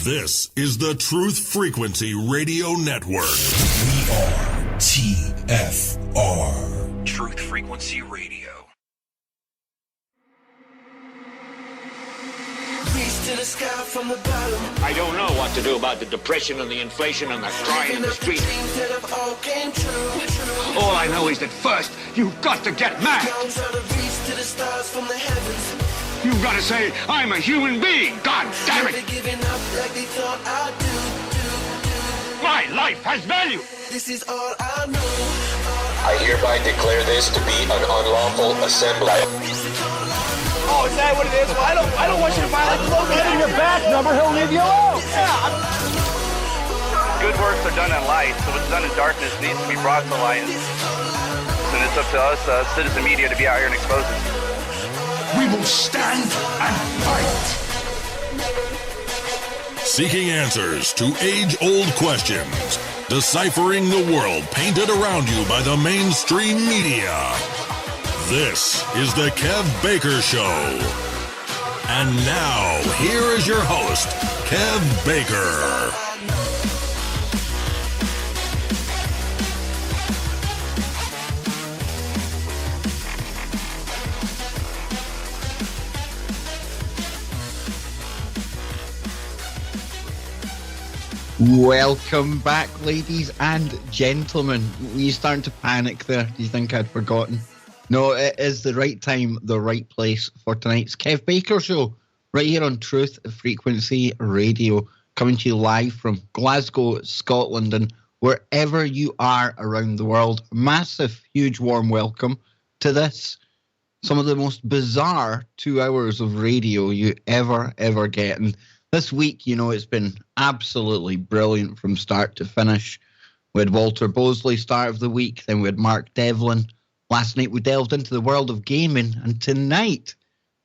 This is the Truth Frequency Radio Network. We are TFR. Truth Frequency Radio. To the sky from the bottom. I don't know what to do about the depression and the inflation and the crying in the street. All I know is that first, you've got to get mad. You've got to say, I'm a human being. God damn it. My life has value. This is all I know. I hereby declare this to be an unlawful assembly. Oh, is that what it is? Well, I don't want you to violate the law. Get in your back number, he'll leave you alone. Yeah. Good works are done in light, so what's done in darkness needs to be brought to light. And it's up to us, citizen media, to be out here and expose it. We will stand and fight. Seeking answers to age-old questions. Deciphering the world painted around you by the mainstream media. This is the Kev Baker Show. And now, here is your host, Kev Baker. Welcome back, ladies and gentlemen. Were you starting to panic there? Do you think I'd forgotten? No, it is the right time, the right place for tonight's Kev Baker Show, right here on Truth Frequency Radio, coming to you live from Glasgow, Scotland, and wherever you are around the world. Massive, huge, warm welcome to this. Some of the most bizarre 2 hours of radio you ever get. And this week, you know, it's been absolutely brilliant from start to finish. We had Walter Bosley start of the week, then we had Mark Devlin. Last night we delved into the world of gaming, and tonight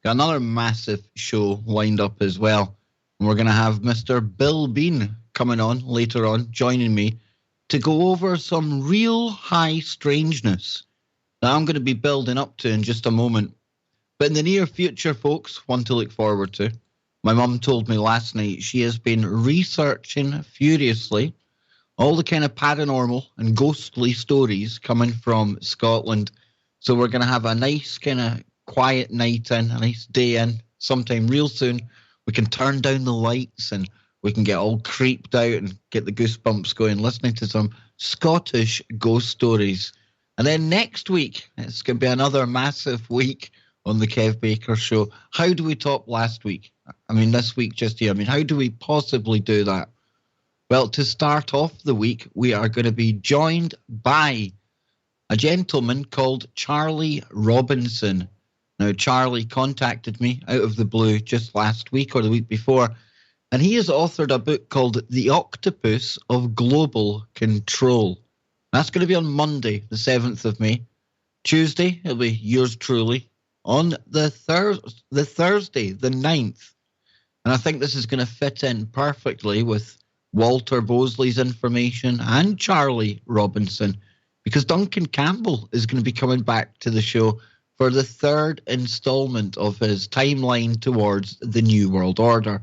got another massive show lined up as well. And we're going to have Mr. Bill Bean coming on later on, joining me to go over some real high strangeness that I'm going to be building up to in just a moment. But in the near future, folks, one to look forward to. My mum told me last night she has been researching furiously all the kind of paranormal and ghostly stories coming from Scotland. So we're going to have a nice kind of quiet night in, a nice day in, sometime real soon. We can turn down the lights and we can get all creeped out and get the goosebumps going, listening to some Scottish ghost stories. And then next week, it's going to be another massive week on the Kev Baker Show. How do we top last week? I mean, this week just here. I mean, how do we possibly do that? Well, to start off the week, we are going to be joined by a gentleman called Charlie Robinson. Now, Charlie contacted me out of the blue just last week or the week before, and he has authored a book called The Octopus of Global Control. That's going to be on Monday, the 7th of May. Tuesday, it'll be yours truly. On the Thursday, the 9th. And I think this is going to fit in perfectly with Walter Bosley's information and Charlie Robinson, because Duncan Campbell is going to be coming back to the show for the third installment of his timeline towards the New World Order.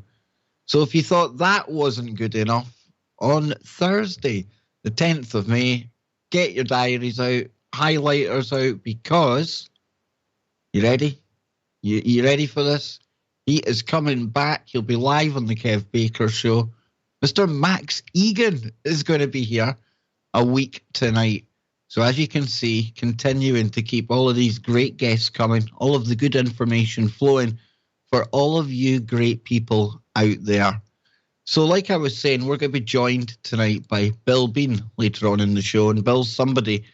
So if you thought that wasn't good enough, on Thursday, the 10th of May, get your diaries out, highlighters out, because, you ready? You ready for this? He is coming back. He'll be live on the Kev Baker Show. Mr. Max Egan is going to be here a week tonight. So as you can see, continuing to keep all of these great guests coming, all of the good information flowing for all of you great people out there. So like I was saying, we're going to be joined tonight by Bill Bean later on in the show. And Bill's somebody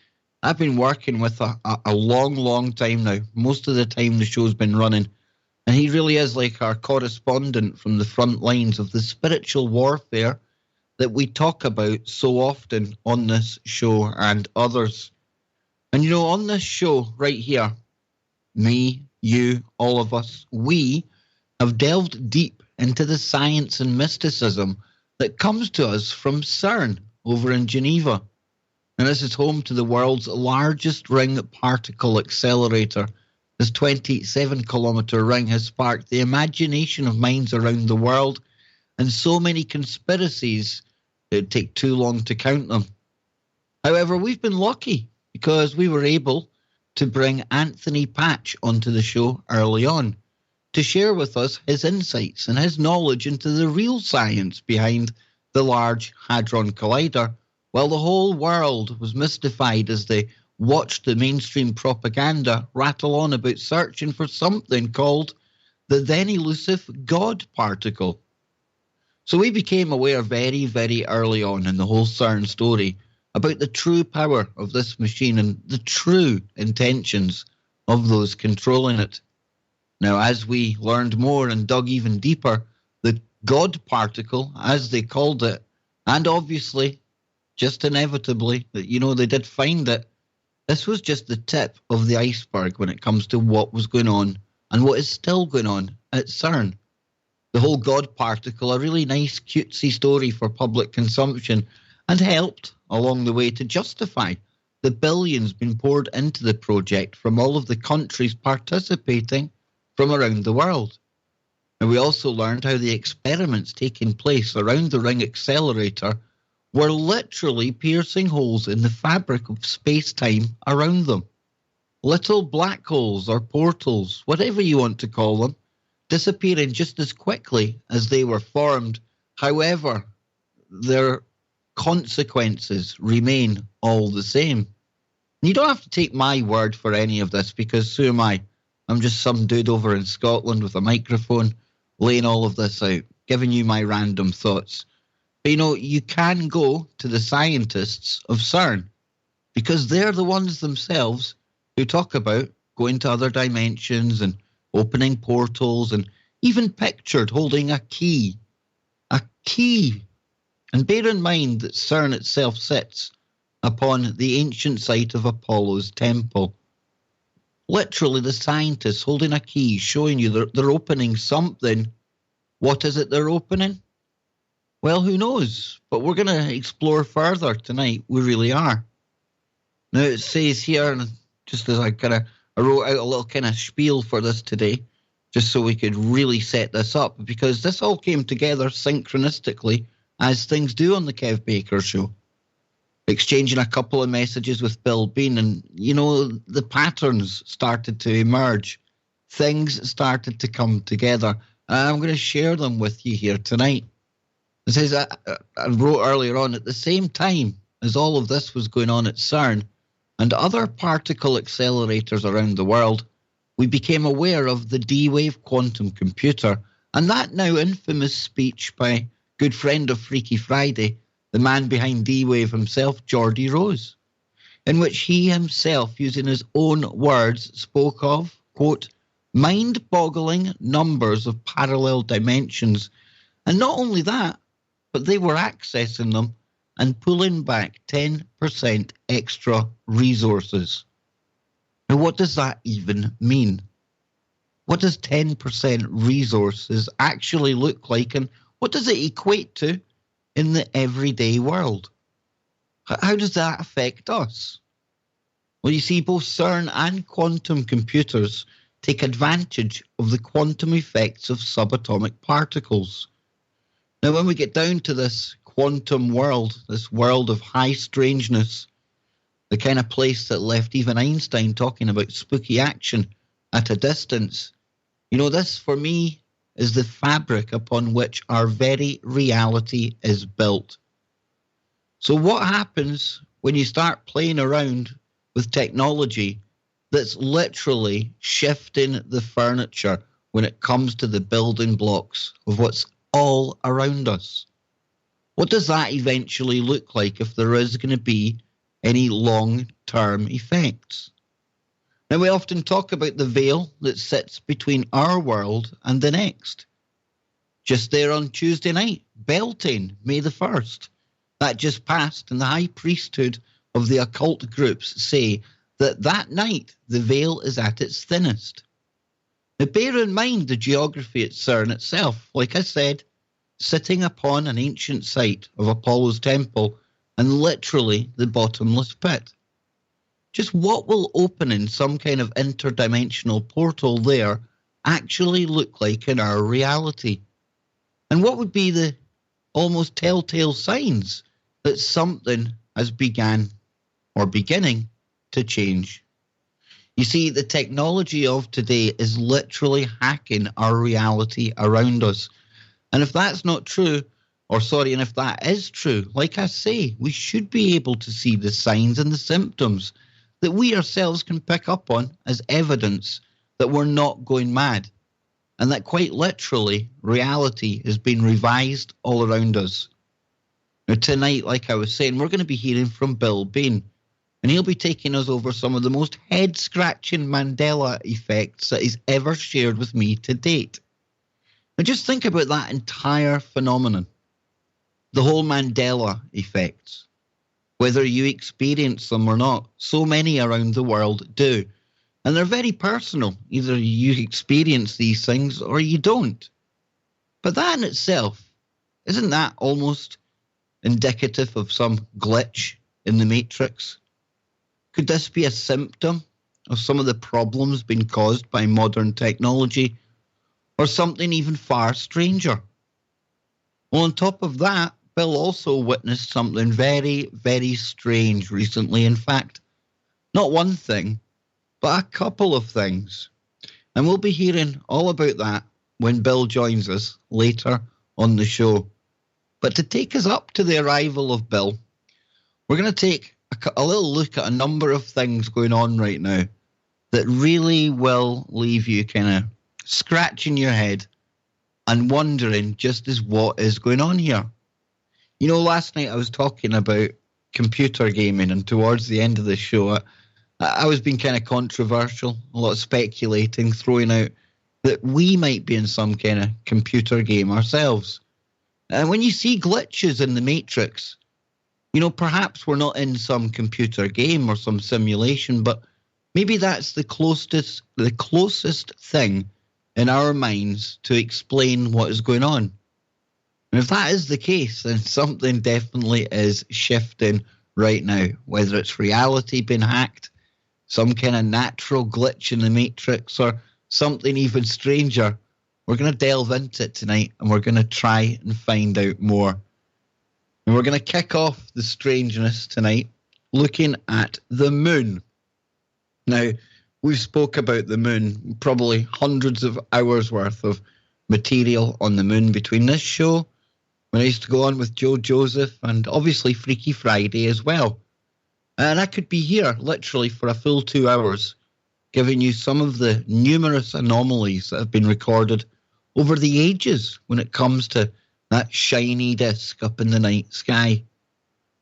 I've been working with a long time now. Most of the time the show's been running. And he really is like our correspondent from the front lines of the spiritual warfare that we talk about so often on this show and others. And, you know, on this show right here, me, you, all of us, we have delved deep into the science and mysticism that comes to us from CERN over in Geneva. And this is home to the world's largest ring particle accelerator. This 27-kilometer ring has sparked the imagination of minds around the world and so many conspiracies, it'd take too long to count them. However, we've been lucky because we were able to bring Anthony Patch onto the show early on to share with us his insights and his knowledge into the real science behind the Large Hadron Collider, while the whole world was mystified as they watched the mainstream propaganda rattle on about searching for something called the then elusive God particle. So we became aware very, very early on in the whole CERN story about the true power of this machine and the true intentions of those controlling it. Now, as we learned more and dug even deeper, the God particle, as they called it, and obviously, just inevitably, they did find it, this was just the tip of the iceberg when it comes to what was going on and what is still going on at CERN. The whole God particle, a really nice, cutesy story for public consumption, and helped along the way to justify the billions being poured into the project from all of the countries participating from around the world. And we also learned how the experiments taking place around the ring accelerator were literally piercing holes in the fabric of space-time around them. Little black holes or portals, whatever you want to call them, disappearing just as quickly as they were formed. However, their consequences remain all the same. You don't have to take my word for any of this, because who am I? I'm just some dude over in Scotland with a microphone laying all of this out, giving you my random thoughts. But you can go to the scientists of CERN, because they're the ones themselves who talk about going to other dimensions and opening portals, and even pictured holding a key. A key. And bear in mind that CERN itself sits upon the ancient site of Apollo's temple. Literally, the scientists holding a key, showing you they're opening something. What is it they're opening? Well, who knows? But we're going to explore further tonight. We really are. Now, it says here, and just as I wrote out a little kind of spiel for this today, just so we could really set this up, because this all came together synchronistically, as things do on the Kev Baker Show. Exchanging a couple of messages with Bill Bean, and, the patterns started to emerge. Things started to come together, and I'm going to share them with you here tonight. It says, I wrote earlier on, at the same time as all of this was going on at CERN and other particle accelerators around the world, we became aware of the D-Wave quantum computer, and that now infamous speech by good friend of Freaky Friday, the man behind D-Wave himself, Geordie Rose, in which he himself, using his own words, spoke of, quote, mind-boggling numbers of parallel dimensions. And not only that, but they were accessing them and pulling back 10% extra resources. Now, what does that even mean? What does 10% resources actually look like, and what does it equate to in the everyday world? How does that affect us? Well, you see, both CERN and quantum computers take advantage of the quantum effects of subatomic particles. Now, when we get down to this quantum world, this world of high strangeness, the kind of place that left even Einstein talking about spooky action at a distance, this for me is the fabric upon which our very reality is built. So what happens when you start playing around with technology that's literally shifting the furniture when it comes to the building blocks of what's all around us? What does that eventually look like if there is going to be any long-term effects? Now, we often talk about the veil that sits between our world and the next. Just there on Tuesday night, Beltane, May the 1st. That just passed, and the high priesthood of the occult groups say that night the veil is at its thinnest. Now, bear in mind the geography at CERN itself. Like I said, sitting upon an ancient site of Apollo's temple and literally the bottomless pit. Just what will opening some kind of interdimensional portal there actually look like in our reality? And what would be the almost telltale signs that something has beginning to change? You see, the technology of today is literally hacking our reality around us. And if that's not true, and if that is true, like I say, we should be able to see the signs and the symptoms that we ourselves can pick up on as evidence that we're not going mad, and that quite literally reality has been revised all around us. Now tonight, like I was saying, we're going to be hearing from Bill Bean, and he'll be taking us over some of the most head-scratching Mandela effects that he's ever shared with me to date. Now just think about that entire phenomenon, the whole Mandela effects. Whether you experience them or not, so many around the world do. And they're very personal. Either you experience these things or you don't. But that in itself, isn't that almost indicative of some glitch in the matrix? Could this be a symptom of some of the problems being caused by modern technology, or something even far stranger? Well, on top of that, Bill also witnessed something very, very strange recently. In fact, not one thing, but a couple of things. And we'll be hearing all about that when Bill joins us later on the show. But to take us up to the arrival of Bill, we're going to take a little look at a number of things going on right now that really will leave you kind of scratching your head and wondering just as what is going on here. You know, last night I was talking about computer gaming, and towards the end of the show, I was being kind of controversial, a lot of speculating, throwing out that we might be in some kind of computer game ourselves. And when you see glitches in the Matrix, you know, perhaps we're not in some computer game or some simulation, but maybe that's the closest thing in our minds to explain what is going on. And if that is the case, then something definitely is shifting right now, whether it's reality being hacked, some kind of natural glitch in the Matrix, or something even stranger. We're going to delve into it tonight, and we're going to try and find out more. And we're going to kick off the strangeness tonight looking at the moon. Now, we've spoke about the moon, probably hundreds of hours worth of material on the moon between this show, when I used to go on with Joe Joseph, and obviously Freaky Friday as well. And I could be here literally for a full 2 hours, giving you some of the numerous anomalies that have been recorded over the ages when it comes to that shiny disk up in the night sky.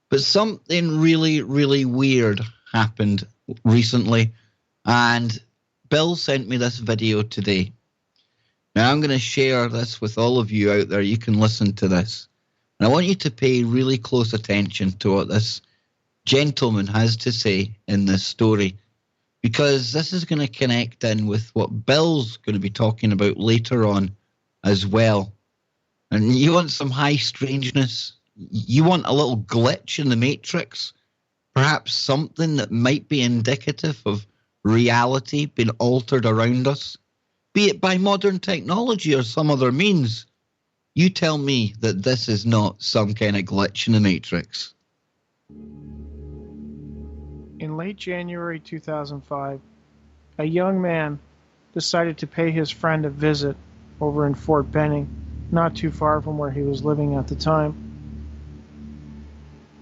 But something really, really weird happened recently, and Bill sent me this video today. Now, I'm going to share this with all of you out there. You can listen to this. And I want you to pay really close attention to what this gentleman has to say in this story, because this is going to connect in with what Bill's going to be talking about later on as well. And you want some high strangeness? You want a little glitch in the Matrix? Perhaps something that might be indicative of reality being altered around us, be it by modern technology or some other means? You tell me that this is not some kind of glitch in the Matrix. In late January 2005, a young man decided to pay his friend a visit over in Fort Benning, not too far from where he was living at the time.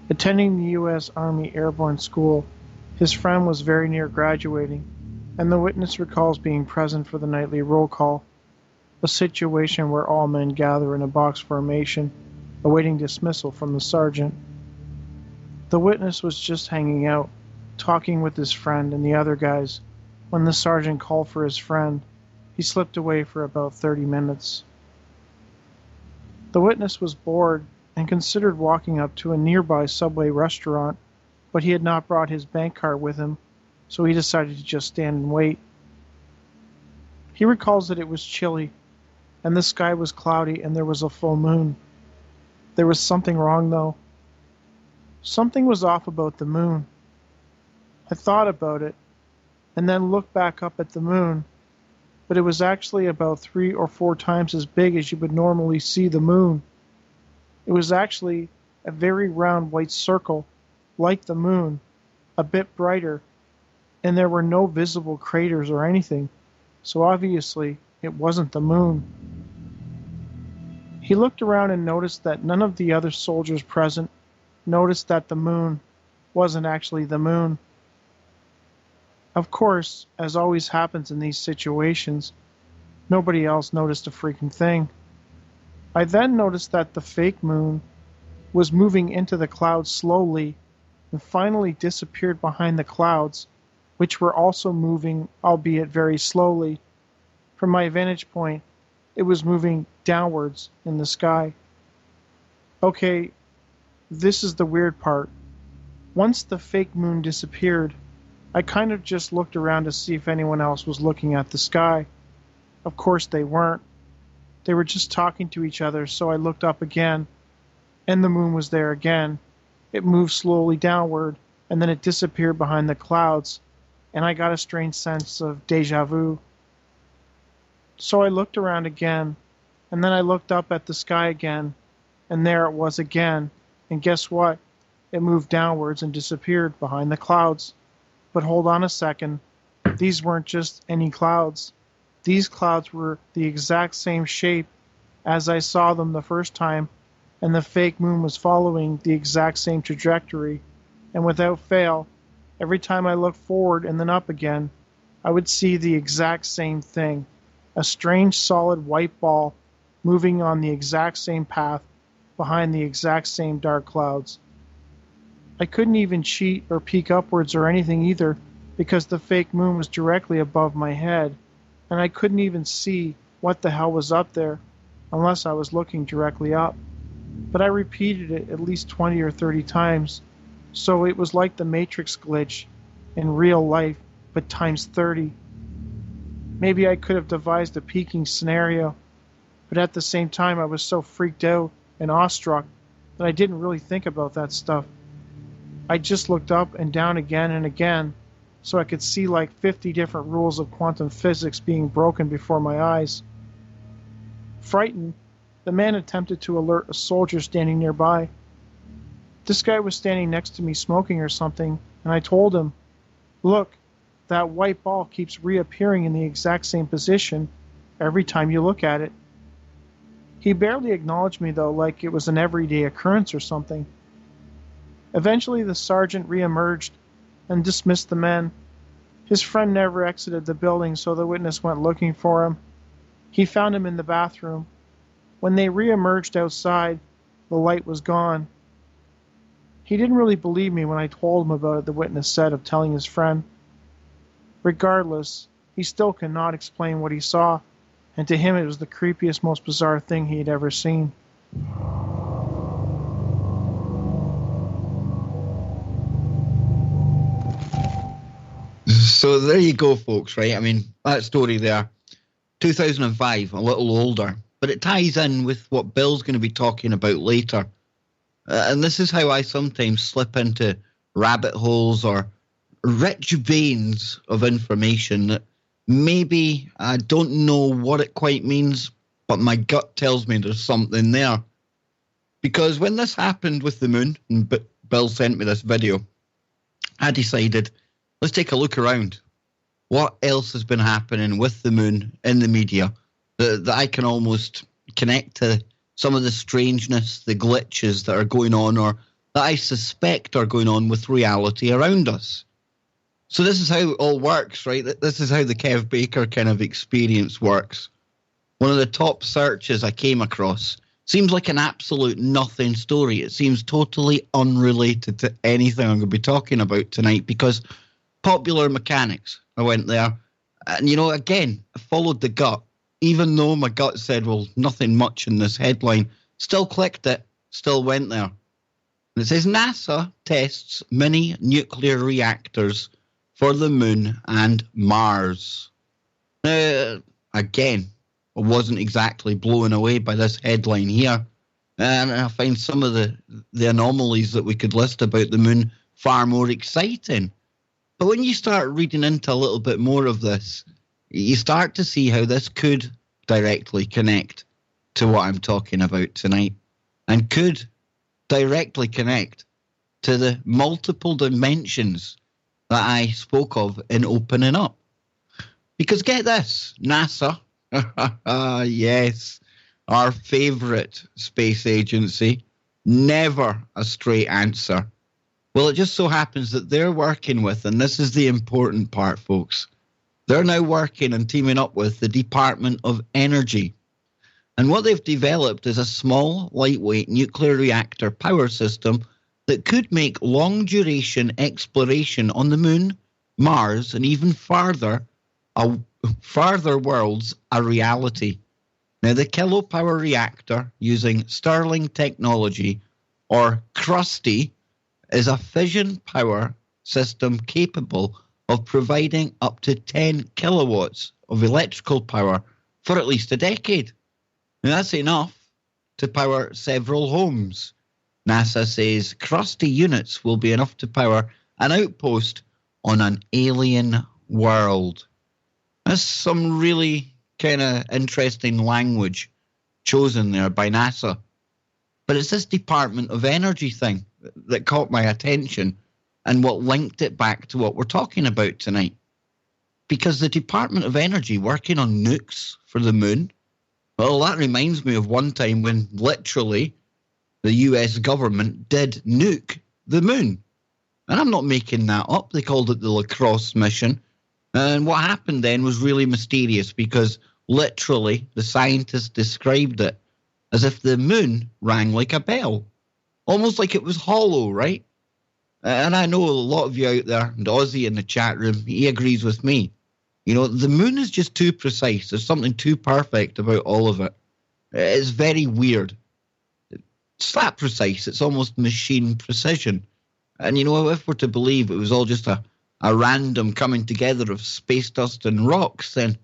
Attending the U.S. Army Airborne School, his friend was very near graduating, and the witness recalls being present for the nightly roll call, a situation where all men gather in a box formation, awaiting dismissal from the sergeant. The witness was just hanging out, talking with his friend and the other guys, when the sergeant called for his friend. He slipped away for about 30 minutes. The witness was bored and considered walking up to a nearby Subway restaurant, but he had not brought his bank card with him, so he decided to just stand and wait. He recalls that it was chilly, and the sky was cloudy, and there was a full moon. There was something wrong, though. Something was off about the moon. I thought about it, and then looked back up at the moon, but it was actually about 3 or 4 times as big as you would normally see the moon. It was actually a very round white circle, like the moon, a bit brighter, and there were no visible craters or anything, so obviously it wasn't the moon. He looked around and noticed that none of the other soldiers present noticed that the moon wasn't actually the moon. Of course, as always happens in these situations, nobody else noticed a freaking thing. I then noticed that the fake moon was moving into the clouds slowly and finally disappeared behind the clouds, which were also moving, albeit very slowly. From my vantage point, it was moving downwards in the sky. Okay, this is the weird part. Once the fake moon disappeared, I kind of just looked around to see if anyone else was looking at the sky. Of course they weren't. They were just talking to each other, so I looked up again, and the moon was there again. It moved slowly downward, and then it disappeared behind the clouds, and I got a strange sense of déjà vu. So I looked around again, and then I looked up at the sky again, and there it was again, and guess what? It moved downwards and disappeared behind the clouds. But hold on a second, these weren't just any clouds. These clouds were the exact same shape as I saw them the first time, and the fake moon was following the exact same trajectory. And without fail, every time I looked forward and then up again, I would see the exact same thing, a strange solid white ball moving on the exact same path behind the exact same dark clouds. I couldn't even cheat or peek upwards or anything either, because the fake moon was directly above my head, and I couldn't even see what the hell was up there unless I was looking directly up. But I repeated it at least 20 or 30 times, so it was like the Matrix glitch in real life, but times 30. Maybe I could have devised a peeking scenario, but at the same time I was so freaked out and awestruck that I didn't really think about that stuff. I just looked up and down again and again, so I could see like 50 different rules of quantum physics being broken before my eyes. Frightened, the man attempted to alert a soldier standing nearby. This guy was standing next to me smoking or something, and I told him, "Look, that white ball keeps reappearing in the exact same position every time you look at it." He barely acknowledged me though, like it was an everyday occurrence or something. Eventually the sergeant re-emerged and dismissed the men. His friend never exited the building, so the witness went looking for him. He found him in the bathroom. When they re-emerged outside, the light was gone. He didn't really believe me when I told him about it, the witness said, of telling his friend. Regardless, he still cannot explain what he saw, and to him it was the creepiest, most bizarre thing he had ever seen. So there you go, folks, right? I mean, that story there, 2005, a little older, but it ties in with what Bill's going to be talking about later. And this is how I sometimes slip into rabbit holes or rich veins of information that maybe I don't know what it quite means, but my gut tells me there's something there. Because when this happened with the moon, and Bill sent me this video, I decided, let's take a look around. What else has been happening with the moon in the media that I can almost connect to some of the strangeness, the glitches that are going on, or that I suspect are going on with reality around us. So this is how it all works, right? This is how the Kev Baker kind of experience works. One of the top searches I came across seems like an absolute nothing story. It seems totally unrelated to anything I'm going to be talking about tonight, because popular mechanics, I went there. And, you know, again, I followed the gut. Even though my gut said, well, nothing much in this headline, still clicked it, still went there. And it says NASA tests mini nuclear reactors for the moon and Mars. Now, again, I wasn't exactly blown away by this headline here. And I find some of the anomalies that we could list about the moon far more exciting. But when you start reading into a little bit more of this, you start to see how this could directly connect to what I'm talking about tonight, and could directly connect to the multiple dimensions that I spoke of in opening up. Because get this, NASA, yes, our favorite space agency, never a straight answer. Well, it just so happens that they're working with, and this is the important part, folks, they're now working and teaming up with the Department of Energy. And what they've developed is a small, lightweight nuclear reactor power system that could make long-duration exploration on the Moon, Mars, and even farther worlds a reality. Now, the kilopower reactor using Stirling technology, or CRUSTY, is a fission power system capable of providing up to 10 kilowatts of electrical power for at least a decade. Now, that's enough to power several homes. NASA says CRUSTY units will be enough to power an outpost on an alien world. That's some really kind of interesting language chosen there by NASA. But it's this Department of Energy thing that caught my attention and what linked it back to what we're talking about tonight. Because the Department of Energy working on nukes for the moon, well, that reminds me of one time when literally the US government did nuke the moon. And I'm not making that up. They called it the Lacrosse mission. And what happened then was really mysterious because literally the scientists described it as if the moon rang like a bell. Almost like it was hollow, right? And I know a lot of you out there, and Ozzy in the chat room, he agrees with me. You know, the moon is just too precise. There's something too perfect about all of it. It's very weird. It's that precise. It's almost machine precision. And, you know, if we're to believe it was all just a random coming together of space dust and rocks, then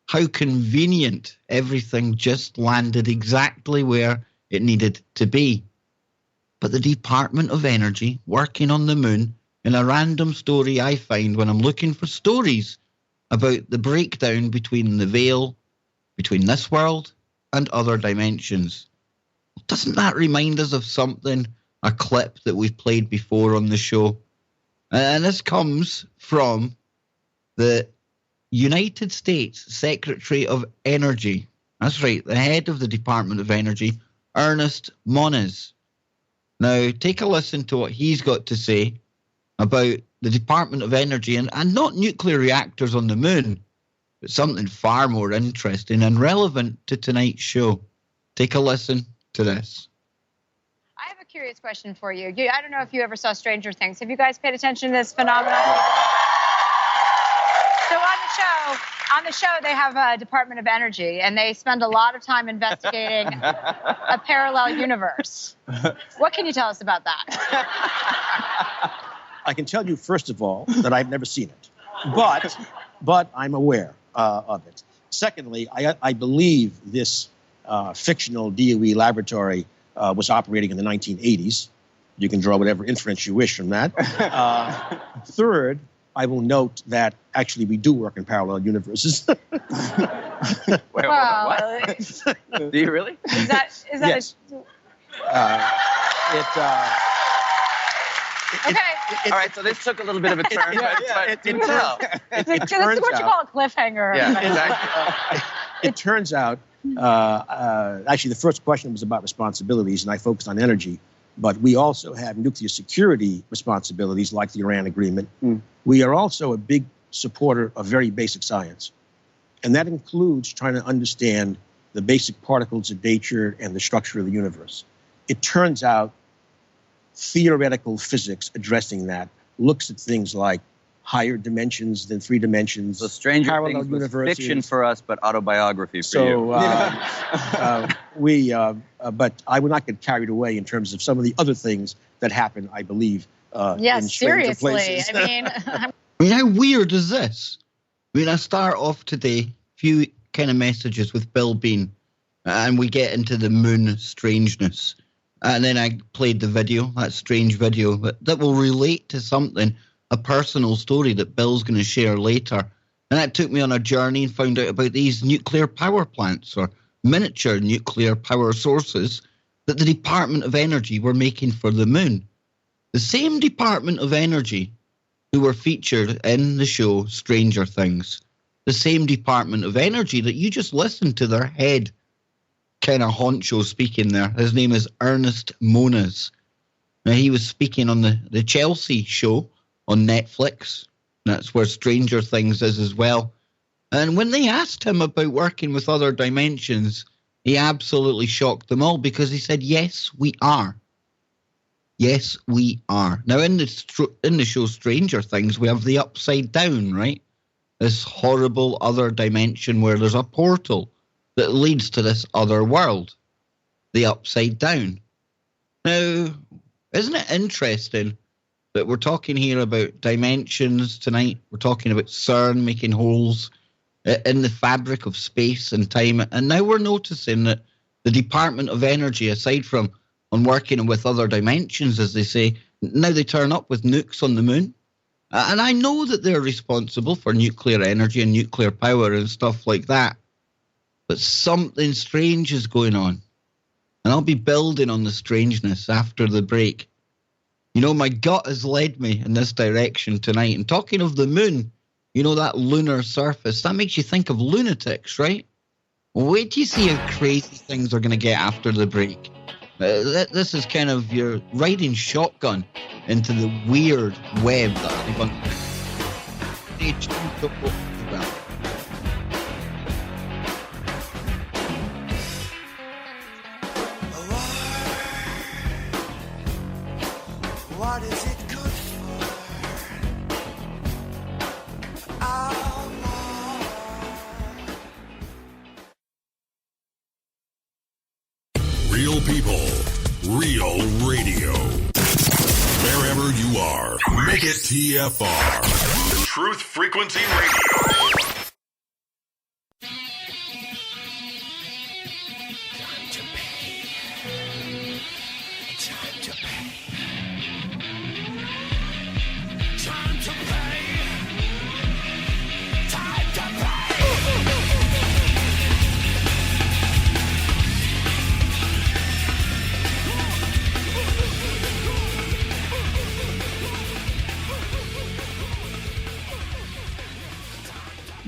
how convenient everything just landed exactly where it needed to be. But the Department of Energy working on the moon in a random story I find when I'm looking for stories about the breakdown between the veil, between this world and other dimensions. Doesn't that remind us of something, a clip that we've played before on the show? And this comes from the United States Secretary of Energy. That's right, the head of the Department of Energy, Ernest Moniz. Now, take a listen to what he's got to say about the Department of Energy and not nuclear reactors on the moon, but something far more interesting and relevant to tonight's show. Take a listen to this. I have a curious question for you. I don't know if you ever saw Stranger Things. Have you guys paid attention to this phenomenon? So on the show, they have a Department of Energy, and they spend a lot of time investigating a parallel universe. What can you tell us about that? I can tell you, first of all, that I've never seen it, but I'm aware of it. Secondly, I believe this fictional DOE laboratory was operating in the 1980s. You can draw whatever inference you wish from that. Third, I will note that actually we do work in parallel universes. Wait, what? Do you really? Is that yes. Okay. All right, so this took a little bit of a turn. It This is what you call a cliffhanger. Yeah, exactly. It turns out, actually, the first question was about responsibilities, and I focused on energy. But we also have nuclear security responsibilities, like the Iran agreement. We are also a big supporter of very basic science. And that includes trying to understand the basic particles of nature and the structure of the universe. It turns out theoretical physics addressing that looks at things like higher dimensions than 3 dimensions. So Stranger Things was fiction for us, but autobiography for you. But I would not get carried away in terms of some of the other things that happen, I believe, in stranger places. I mean, how weird is this? I mean, I start off today, a few kind of messages with Bill Bean, and we get into the moon strangeness. And then I played the video, that strange video, that will relate to something, a personal story that Bill's going to share later. And that took me on a journey and found out about these nuclear power plants or miniature nuclear power sources that the Department of Energy were making for the moon. The same Department of Energy who were featured in the show Stranger Things. The same Department of Energy that you just listened to their head kind of honcho speaking there. His name is Ernest Moniz. Now, he was speaking on the Chelsea show on Netflix. That's where Stranger Things is as well. And when they asked him about working with other dimensions, he absolutely shocked them all because he said, yes, we are. Yes, we are. Now, in the show Stranger Things, we have the upside down, right? This horrible other dimension where there's a portal that leads to this other world, the upside down. Now, isn't it interesting that we're talking here about dimensions tonight? We're talking about CERN making holes in the fabric of space and time. And now we're noticing that the Department of Energy, aside from on working with other dimensions, as they say, now they turn up with nukes on the moon. And I know that they're responsible for nuclear energy and nuclear power and stuff like that. But something strange is going on. And I'll be building on the strangeness after the break. You know, my gut has led me in this direction tonight. And talking of the moon, you know, that lunar surface, that makes you think of lunatics, right? Well, wait till you see how crazy things are going to get after the break. This is kind of your riding shotgun into the weird web that I've What is it good for? Real people, real radio. Wherever you are, make it TFR. Truth Frequency Radio.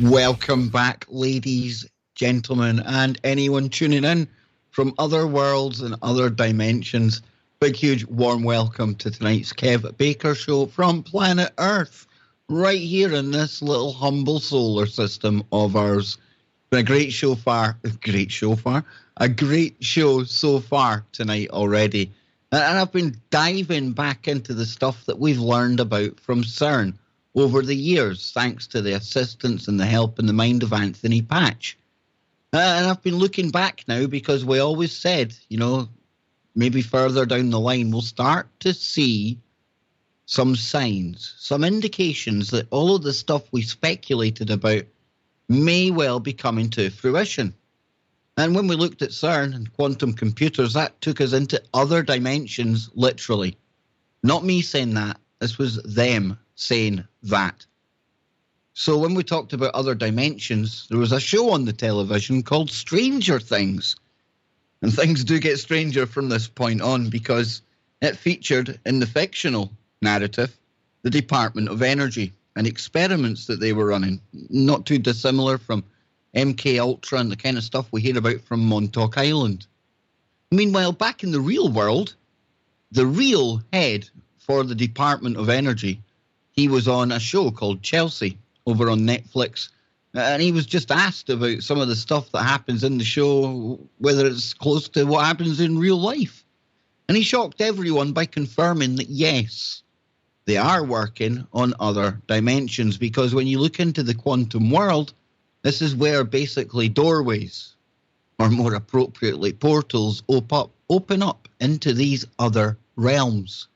Welcome back, ladies, gentlemen, and anyone tuning in from other worlds and other dimensions. Big, huge, warm welcome to tonight's Kev Baker Show from planet Earth, right here in this little humble solar system of ours. Been a great show so far tonight already. And I've been diving back into the stuff that we've learned about from CERN over the years, thanks to the assistance and the help and the mind of Anthony Patch. And I've been looking back now because we always said, you know, maybe further down the line, we'll start to see some signs, some indications that all of the stuff we speculated about may well be coming to fruition. And when we looked at CERN and quantum computers, that took us into other dimensions, literally. Not me saying that. This was them saying that. So when we talked about other dimensions, there was a show on the television called Stranger Things. And things do get stranger from this point on because it featured in the fictional narrative the Department of Energy and experiments that they were running, not too dissimilar from MK Ultra and the kind of stuff we hear about from Montauk Island. Meanwhile, back in the real world, the real head for the Department of Energy, he was on a show called Chelsea over on Netflix, and he was just asked about some of the stuff that happens in the show, whether it's close to what happens in real life. And he shocked everyone by confirming that, yes, they are working on other dimensions, because when you look into the quantum world, this is where basically doorways, or more appropriately portals, open up into these other realms.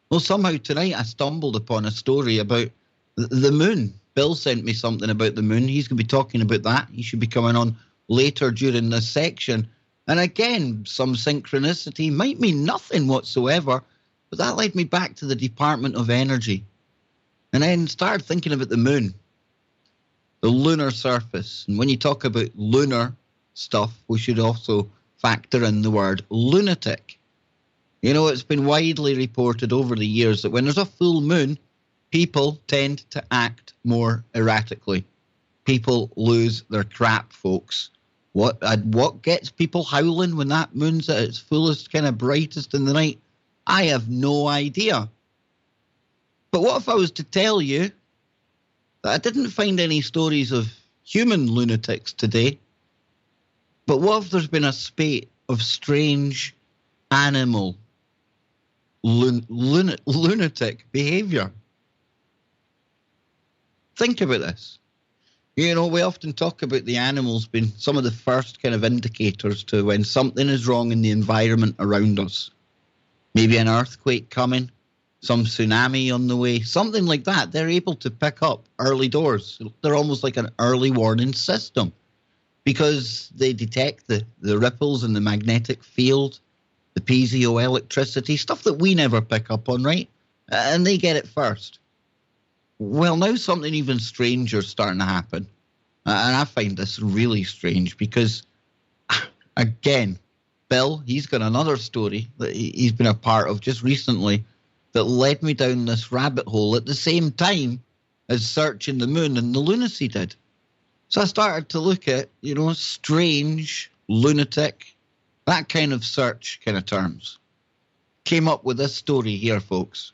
Well, somehow tonight I stumbled upon a story about the moon. Bill sent me something about the moon. He's going to be talking about that. He should be coming on later during this section. And again, some synchronicity might mean nothing whatsoever, but that led me back to the Department of Energy. And then started thinking about the moon. the lunar surface. And when you talk about lunar stuff, we should also factor in the word lunatic. You know, it's been widely reported over the years that when there's a full moon, people tend to act more erratically. People lose their crap, folks. What gets people howling when that moon's at its fullest, kind of brightest in the night? I have no idea. But what if I was to tell you that I didn't find any stories of human lunatics today, but what if there's been a spate of strange animal lunatic behavior? Think about this. You know, we often talk about the animals being some of the first kind of indicators to when something is wrong in the environment around us. Maybe an earthquake coming, some tsunami on the way, something like that. They're able to pick up early doors. They're almost like an early warning system because they detect the ripples in the magnetic field, the piezoelectricity, stuff that we never pick up on, right? And they get it first. Well, now something even stranger is starting to happen. And I find this really strange because, again, Bill, he's got another story that he's been a part of just recently that led me down this rabbit hole at the same time as searching the moon and the lunacy did. So I started to look at, you know, strange, lunatic, that kind of search kind of terms. Came up with this story here, folks.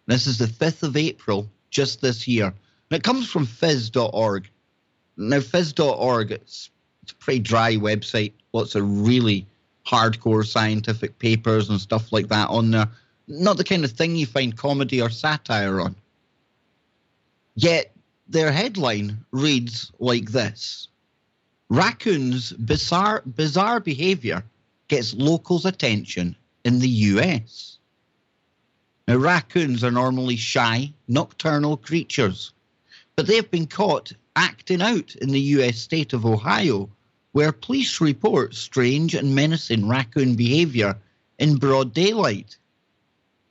This is the 5th of April, just this year. And it comes from phys.org. Now, phys.org, it's a pretty dry website. Lots of really hardcore scientific papers and stuff like that on there. Not the kind of thing you find comedy or satire on. Yet, their headline reads like this. Raccoons' bizarre behavior gets locals' attention in the US. Now, raccoons are normally shy, nocturnal creatures, but they have been caught acting out in the US state of Ohio, where police report strange and menacing raccoon behavior in broad daylight.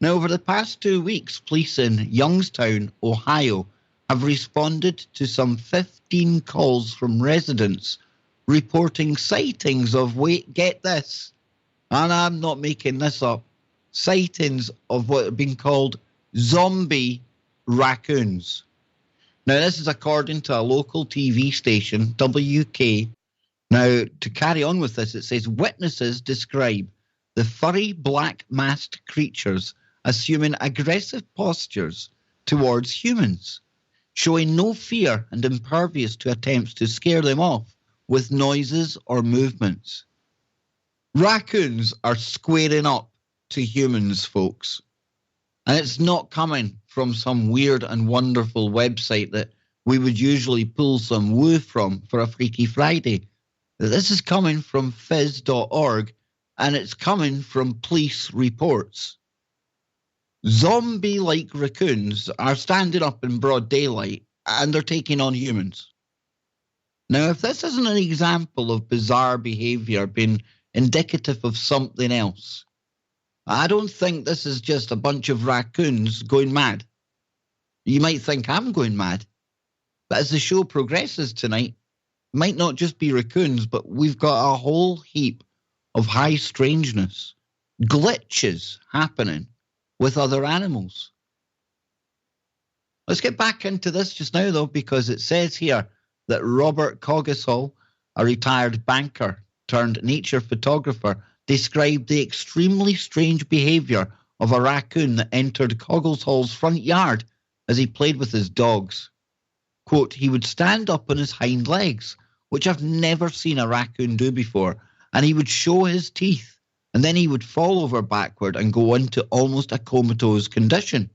Now, over the past 2 weeks, police in Youngstown, Ohio, have responded to some 15 calls from residents reporting sightings of, wait, get this, and I'm not making this up, sightings of what have been called zombie raccoons. Now, this is according to a local TV station, WK. Now, to carry on with this, it says witnesses describe the furry black masked creatures assuming aggressive postures towards humans, showing no fear and impervious to attempts to scare them off with noises or movements. Raccoons are squaring up to humans, folks. And it's not coming from some weird and wonderful website that we would usually pull some woo from for a Freaky Friday. This is coming from phys.org, and it's coming from police reports. Zombie-like raccoons are standing up in broad daylight, and they're taking on humans. Now, if this isn't an example of bizarre behavior being indicative of something else, I don't think this is just a bunch of raccoons going mad. You might think I'm going mad, but as the show progresses tonight, it might not just be raccoons, but we've got a whole heap of high strangeness, glitches happening with other animals. Let's get back into this just now, though, because it says here that Robert Coggeshall, a retired banker turned nature photographer, described the extremely strange behavior of a raccoon that entered Coggeshall's front yard as he played with his dogs. Quote, he would stand up on his hind legs, which I've never seen a raccoon do before, and he would show his teeth, and then he would fall over backward and go into almost a comatose condition.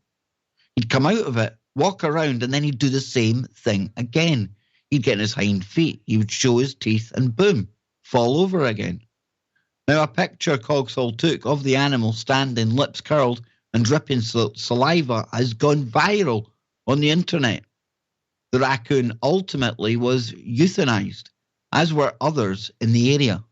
He'd come out of it, walk around, and then he'd do the same thing again. He'd get on his hind feet, he would show his teeth, and boom, fall over again. Now, a picture Coggeshall took of the animal standing, lips curled, and dripping saliva has gone viral on the internet. The raccoon ultimately was euthanized, as were others in the area.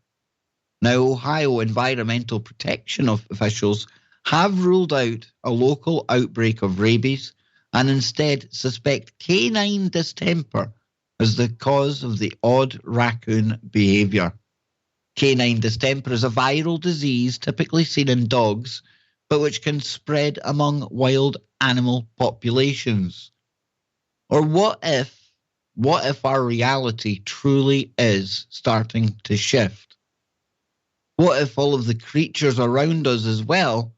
Now, Ohio environmental protection officials have ruled out a local outbreak of rabies and instead suspect canine distemper as the cause of the odd raccoon behaviour. Canine distemper is a viral disease typically seen in dogs, but which can spread among wild animal populations. Or what if our reality truly is starting to shift? What if all of the creatures around us as well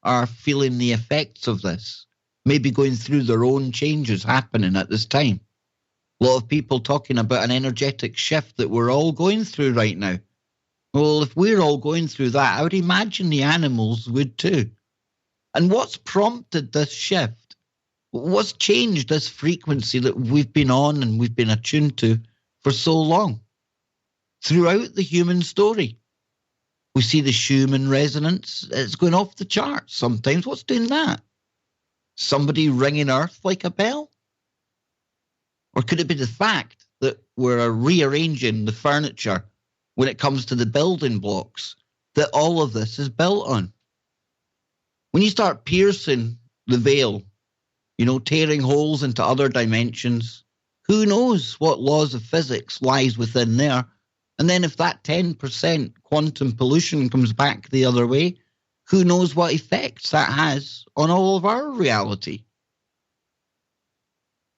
are feeling the effects of this, maybe going through their own changes happening at this time? A lot of people talking about an energetic shift that we're all going through right now. Well, if we're all going through that, I would imagine the animals would too. And what's prompted this shift? What's changed this frequency that we've been on and we've been attuned to for so long? Throughout the human story, we see the Schumann resonance. It's going off the charts sometimes. What's doing that? Somebody ringing Earth like a bell? Or could it be the fact that we're rearranging the furniture when it comes to the building blocks that all of this is built on? When you start piercing the veil, tearing holes into other dimensions, who knows what laws of physics lies within there? And then if that 10% quantum pollution comes back the other way, who knows what effects that has on all of our reality?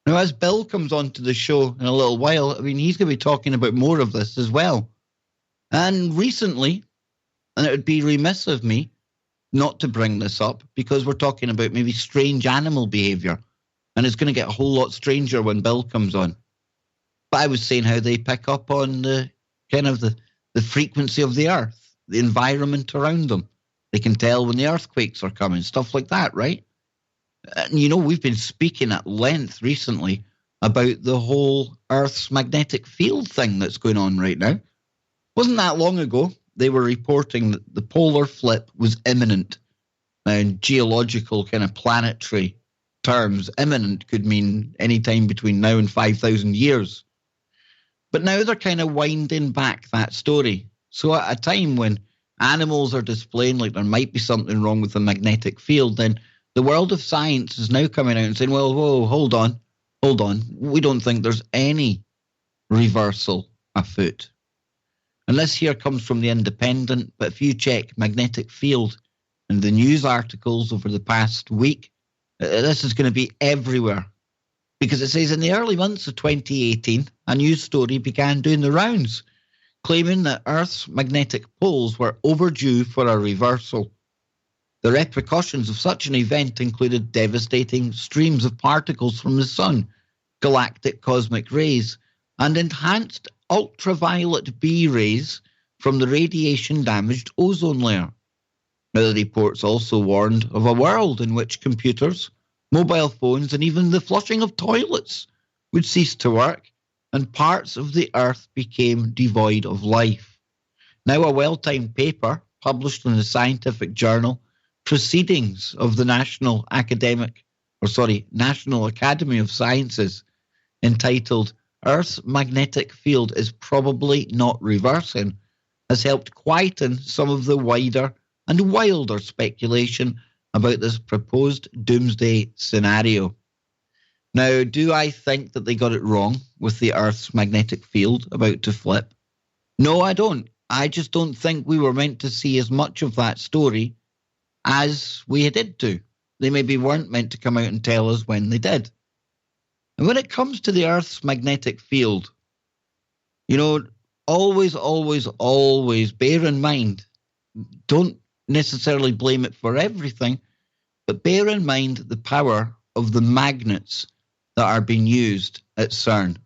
Now, as Bill comes onto the show in a little while, he's going to be talking about more of this as well. And recently, and it would be remiss of me not to bring this up, because we're talking about maybe strange animal behavior, and it's going to get a whole lot stranger when Bill comes on. But I was saying how they pick up on the kind of the frequency of the earth, the environment around them. They can tell when the earthquakes are coming, stuff like that, right? And we've been speaking at length recently about the whole Earth's magnetic field thing that's going on right now. Wasn't that long ago they were reporting that the polar flip was imminent. Now, in geological kind of planetary terms, imminent could mean any time between now and 5,000 years. But now they're kind of winding back that story. So at a time when animals are displaying like there might be something wrong with the magnetic field, then the world of science is now coming out and saying, well, whoa, hold on. We don't think there's any reversal afoot. And this here comes from The Independent, but if you check magnetic field in the news articles over the past week, this is going to be everywhere. Because it says in the early months of 2018, a news story began doing the rounds, claiming that Earth's magnetic poles were overdue for a reversal. The repercussions of such an event included devastating streams of particles from the sun, galactic cosmic rays, and enhanced ultraviolet B rays from the radiation-damaged ozone layer. Now, the reports also warned of a world in which computers, mobile phones, and even the flushing of toilets would cease to work, and parts of the Earth became devoid of life. Now, a well-timed paper published in the scientific journal Proceedings of the National Academy of Sciences, entitled Earth's Magnetic Field is Probably Not Reversing, has helped quieten some of the wider and wilder speculation about this proposed doomsday scenario. Now, do I think that they got it wrong with the Earth's magnetic field about to flip? No, I don't. I just don't think we were meant to see as much of that story as we did do. They maybe weren't meant to come out and tell us when they did. And when it comes to the Earth's magnetic field, always bear in mind, don't necessarily blame it for everything, but bear in mind the power of the magnets that are being used at CERN.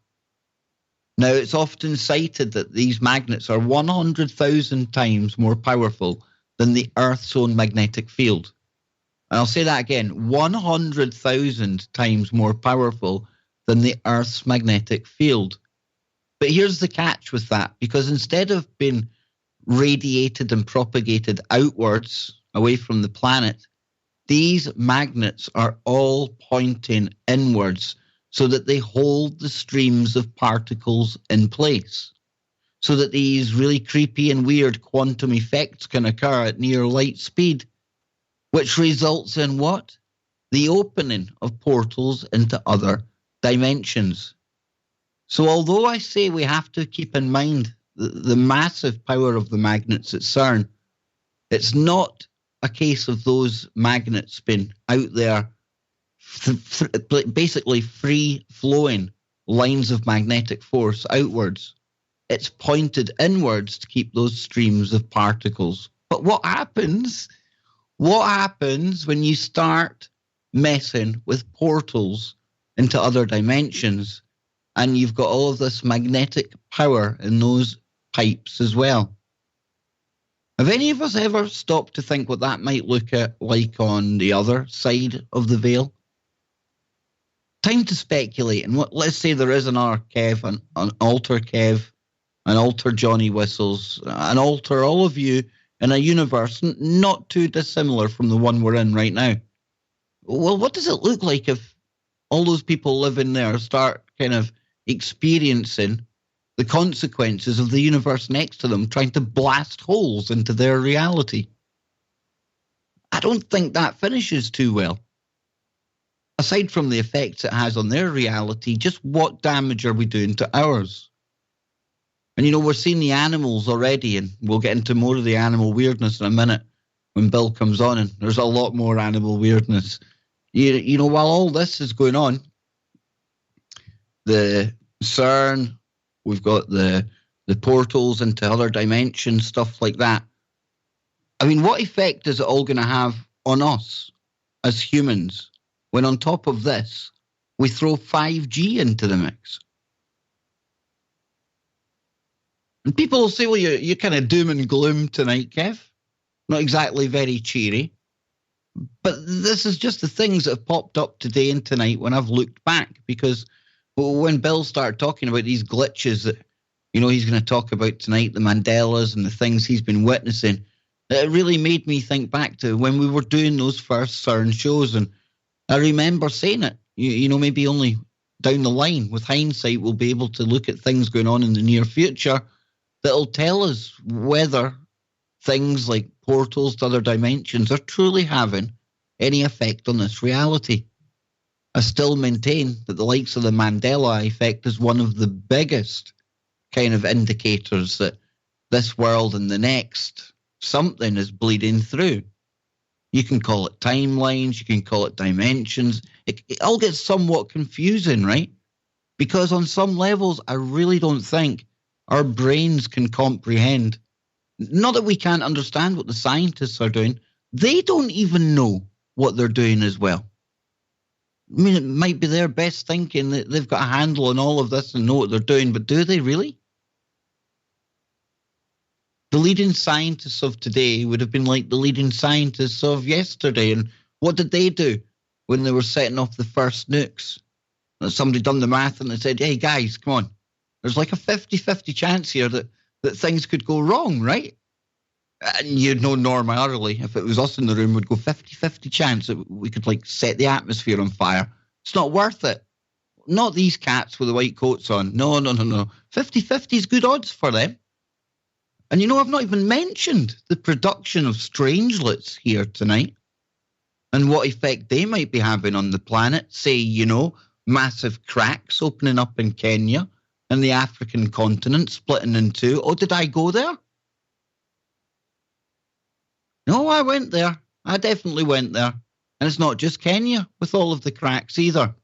Now, it's often cited that these magnets are 100,000 times more powerful than the Earth's own magnetic field. And I'll say that again, 100,000 times more powerful than the Earth's magnetic field. But here's the catch with that, because instead of being radiated and propagated outwards away from the planet, these magnets are all pointing inwards so that they hold the streams of particles in place, so that these really creepy and weird quantum effects can occur at near light speed, which results in what? The opening of portals into other dimensions. So although I say we have to keep in mind the massive power of the magnets at CERN, it's not a case of those magnets being out there, basically free-flowing lines of magnetic force outwards. It's pointed inwards to keep those streams of particles. But what happens when you start messing with portals into other dimensions and you've got all of this magnetic power in those pipes as well? Have any of us ever stopped to think what that might look like on the other side of the veil? Time to speculate. And let's say there is another Kev, an alter Kev, an alter Johnny Whistles, an alter all of you in a universe not too dissimilar from the one we're in right now. Well, what does it look like if all those people living there start kind of experiencing the consequences of the universe next to them trying to blast holes into their reality? I don't think that finishes too well. Aside from the effects it has on their reality, just what damage are we doing to ours? And, we're seeing the animals already, and we'll get into more of the animal weirdness in a minute when Bill comes on, and there's a lot more animal weirdness. While all this is going on, the CERN, we've got the portals into other dimensions, stuff like that. I mean, what effect is it all going to have on us as humans when on top of this, we throw 5G into the mix? And people will say, well, you're kind of doom and gloom tonight, Kev. Not exactly very cheery. But this is just the things that have popped up today and tonight when I've looked back. Because when Bill started talking about these glitches that, he's going to talk about tonight, the Mandelas and the things he's been witnessing, it really made me think back to when we were doing those first CERN shows. And I remember saying it, maybe only down the line with hindsight, we'll be able to look at things going on in the near future that'll tell us whether things like portals to other dimensions are truly having any effect on this reality. I still maintain that the likes of the Mandela effect is one of the biggest kind of indicators that this world and the next, something is bleeding through. You can call it timelines, you can call it dimensions. It all gets somewhat confusing, right? Because on some levels, I really don't think our brains can comprehend. Not that we can't understand what the scientists are doing. They don't even know what they're doing as well. I mean, it might be their best thinking that they've got a handle on all of this and know what they're doing, but do they really? The leading scientists of today would have been like the leading scientists of yesterday. And what did they do when they were setting off the first nukes? Somebody done the math and they said, hey, guys, come on. There's like a 50-50 chance here that things could go wrong, right? And you'd know normally, if it was us in the room, would go 50-50 chance that we could like set the atmosphere on fire. It's not worth it. Not these cats with the white coats on. No. 50-50 is good odds for them. And I've not even mentioned the production of strangelets here tonight and what effect they might be having on the planet. Say, massive cracks opening up in Kenya and the African continent splitting in two. Oh, did I go there? No, I went there. I definitely went there. And it's not just Kenya with all of the cracks either.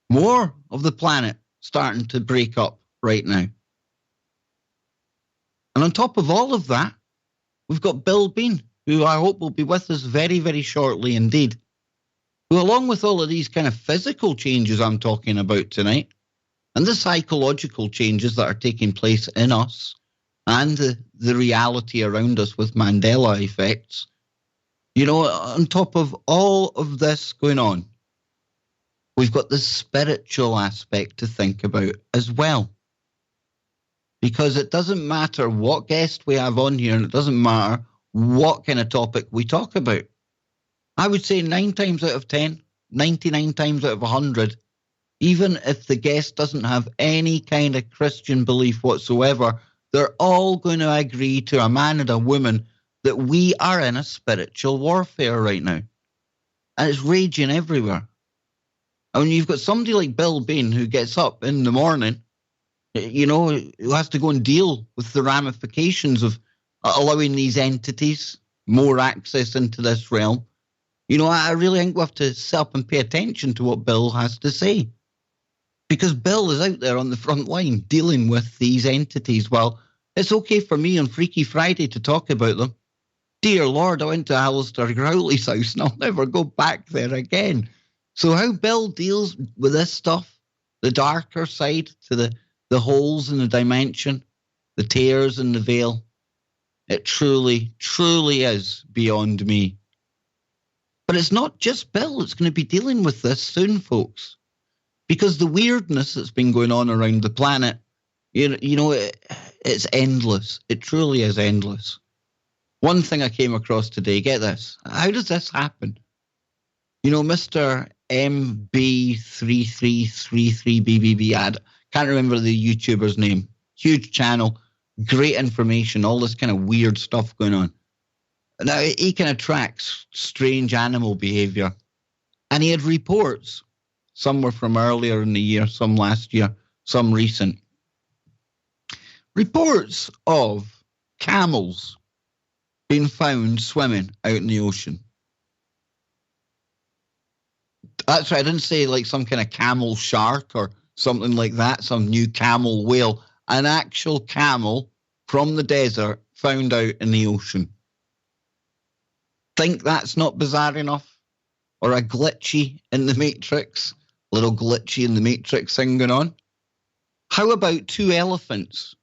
More of the planet starting to break up right now. And on top of all of that, we've got Bill Bean, who I hope will be with us very, very shortly indeed, who along with all of these kind of physical changes I'm talking about tonight, and the psychological changes that are taking place in us, and the reality around us with Mandela effects, on top of all of this going on, we've got the spiritual aspect to think about as well. Because it doesn't matter what guest we have on here, and it doesn't matter what kind of topic we talk about. I would say 9 times out of 10, 99 times out of 100, even if the guest doesn't have any kind of Christian belief whatsoever, they're all going to agree to a man and a woman that we are in a spiritual warfare right now. And it's raging everywhere. I mean, you've got somebody like Bill Bean who gets up in the morning, who has to go and deal with the ramifications of allowing these entities more access into this realm. I really think we have to sit up and pay attention to what Bill has to say. Because Bill is out there on the front line dealing with these entities. Well, it's okay for me on Freaky Friday to talk about them. Dear Lord, I went to Alistair Crowley's house and I'll never go back there again. So how Bill deals with this stuff, the darker side to the holes in the dimension, the tears in the veil, it truly, truly is beyond me. But it's not just Bill that's going to be dealing with this soon, folks. Because the weirdness that's been going on around the planet, it's endless. It truly is endless. One thing I came across today, get this. How does this happen? Mr. MB3333BBB ad, can't remember the YouTuber's name. Huge channel, great information, all this kind of weird stuff going on. Now, he kind of tracks strange animal behavior. And he had reports. Some were from earlier in the year, some last year, some recent. Reports of camels being found swimming out in the ocean. That's right, I didn't say like some kind of camel shark or something like that, some new camel whale. An actual camel from the desert found out in the ocean. Think that's not bizarre enough? Or a glitchy in the Matrix? Little glitchy in the Matrix thing going on. How about two elephants?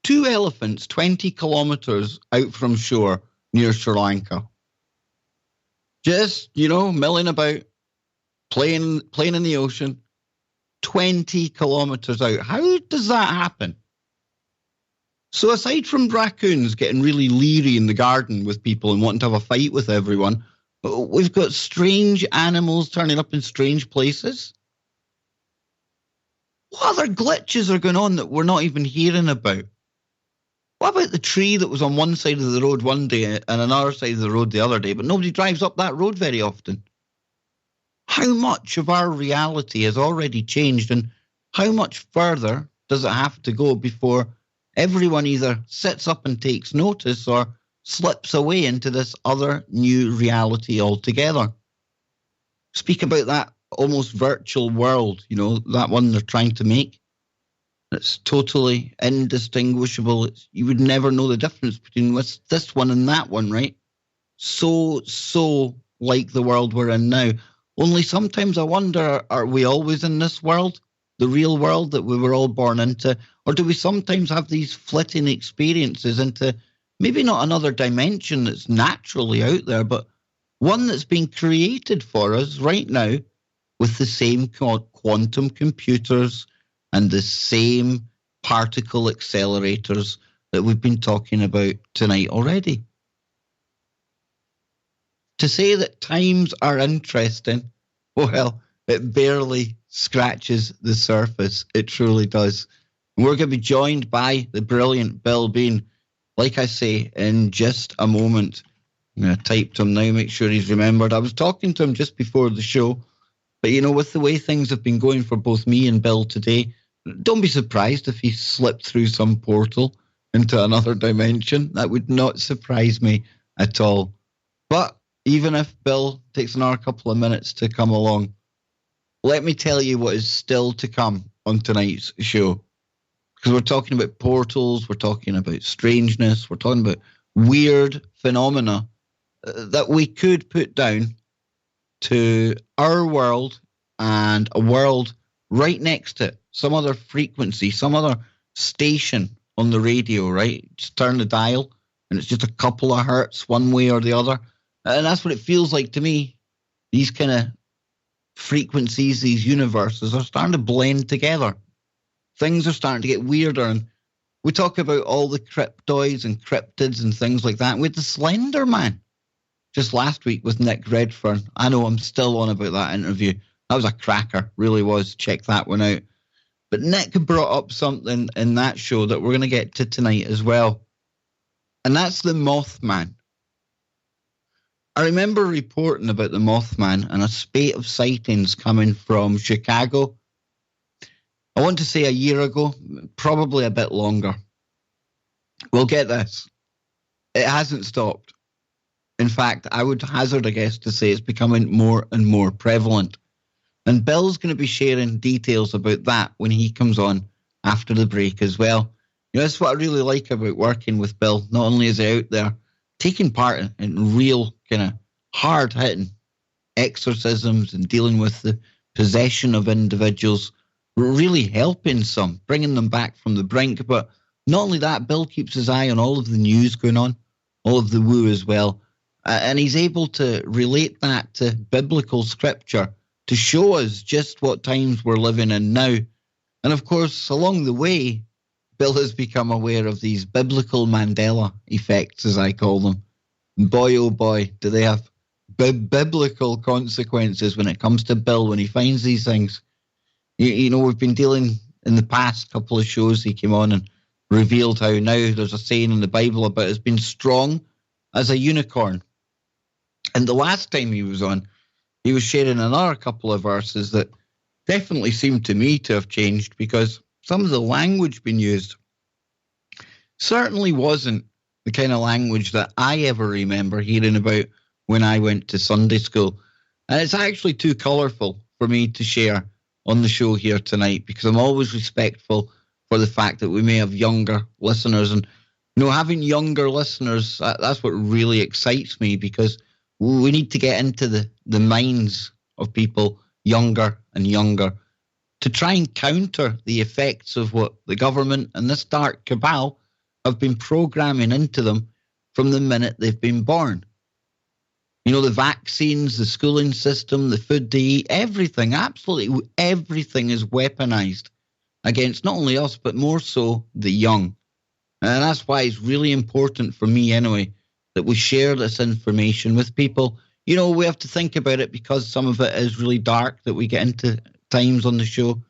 20 kilometers out from shore near Sri Lanka. Just, milling about, playing in the ocean, 20 kilometers out. How does that happen? So aside from raccoons getting really leery in the garden with people and wanting to have a fight with everyone, we've got strange animals turning up in strange places. What other glitches are going on that we're not even hearing about? What about the tree that was on one side of the road one day and another side of the road the other day, but nobody drives up that road very often? How much of our reality has already changed, and how much further does it have to go before everyone either sits up and takes notice or slips away into this other new reality altogether? Speak about that almost virtual world, that one they're trying to make. It's totally indistinguishable. You would never know the difference between this one and that one, right? So like the world we're in now. Only sometimes I wonder, are we always in this world? The real world that we were all born into? Or do we sometimes have these flitting experiences into maybe not another dimension that's naturally out there, but one that's been created for us right now with the same quantum computers and the same particle accelerators that we've been talking about tonight already? To say that times are interesting, well, it barely scratches the surface. It truly does. And we're going to be joined by the brilliant Bill Bean, like I say, in just a moment. I'm going to type to him now, make sure he's remembered. I was talking to him just before the show, but with the way things have been going for both me and Bill today, don't be surprised if he slipped through some portal into another dimension. That would not surprise me at all. But even if Bill takes another couple of minutes to come along, let me tell you what is still to come on tonight's show. Because we're talking about portals, we're talking about strangeness, we're talking about weird phenomena that we could put down to our world and a world right next to it, some other frequency, some other station on the radio, right? Just turn the dial and it's just a couple of hertz one way or the other. And that's what it feels like to me. These kind of frequencies, these universes are starting to blend together. Things are starting to get weirder. And we talk about all the cryptoids and cryptids and things like that. And with the Slender Man just last week with Nick Redfern. I know I'm still on about that interview. That was a cracker, really was. Check that one out. But Nick brought up something in that show that we're going to get to tonight as well. And that's the Mothman. I remember reporting about the Mothman and a spate of sightings coming from Chicago. I want to say a year ago, probably a bit longer. Well, get this. It hasn't stopped. In fact, I would hazard a guess to say it's becoming more and more prevalent. And Bill's going to be sharing details about that when he comes on after the break as well. You know, that's what I really like about working with Bill. Not only is he out there taking part in real kind of hard-hitting exorcisms and dealing with the possession of individuals, really helping some, bringing them back from the brink. But not only that, Bill keeps his eye on all of the news going on, all of the woo as well. And he's able to relate that to biblical scripture to show us just what times we're living in now. And of course, along the way, Bill has become aware of these biblical Mandela effects, as I call them. Boy, oh boy, do they have biblical consequences when it comes to Bill when he finds these things. You know, we've been dealing in the past couple of shows, he came on and revealed how now there's a saying in the Bible about us being strong as a unicorn. And the last time he was on, he was sharing another couple of verses that definitely seemed to me to have changed, because some of the language being used certainly wasn't the kind of language that I ever remember hearing about when I went to Sunday school. And it's actually too colourful for me to share on the show here tonight, because I'm always respectful for the fact that we may have younger listeners. And, you know, having younger listeners, that's what really excites me, because we need to get into the minds of people younger and younger to try and counter the effects of what the government and this dark cabal have been programming into them from the minute they've been born. You know, the vaccines, the schooling system, the food they eat, everything, absolutely everything is weaponized against not only us, but more so the young. And that's why it's really important for me anyway, that we share this information with people. You know, we have to think about it because some of it is really dark that we get into times on the show.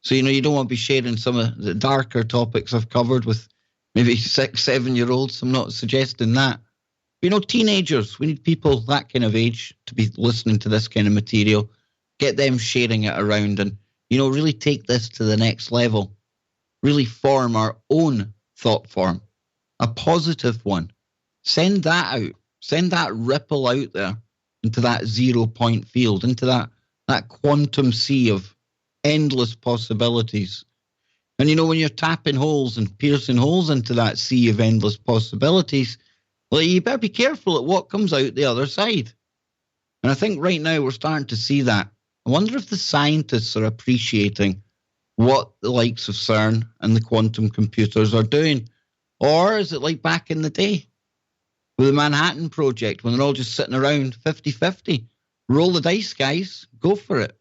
So, you know, you don't want to be sharing some of the darker topics I've covered with maybe 6-7-year-olds. I'm not suggesting that. You know, teenagers, we need people that kind of age to be listening to this kind of material, get them sharing it around and, you know, really take this to the next level, really form our own thought form, a positive one. Send that out, send that ripple out there into that 0 point field, into that quantum sea of endless possibilities. And, you know, when you're tapping holes and piercing holes into that sea of endless possibilities, well, you better be careful at what comes out the other side. And I think right now we're starting to see that. I wonder if the scientists are appreciating what the likes of CERN and the quantum computers are doing. Or is it like back in the day with the Manhattan Project when they're all just sitting around 50-50? Roll the dice, guys. Go for it.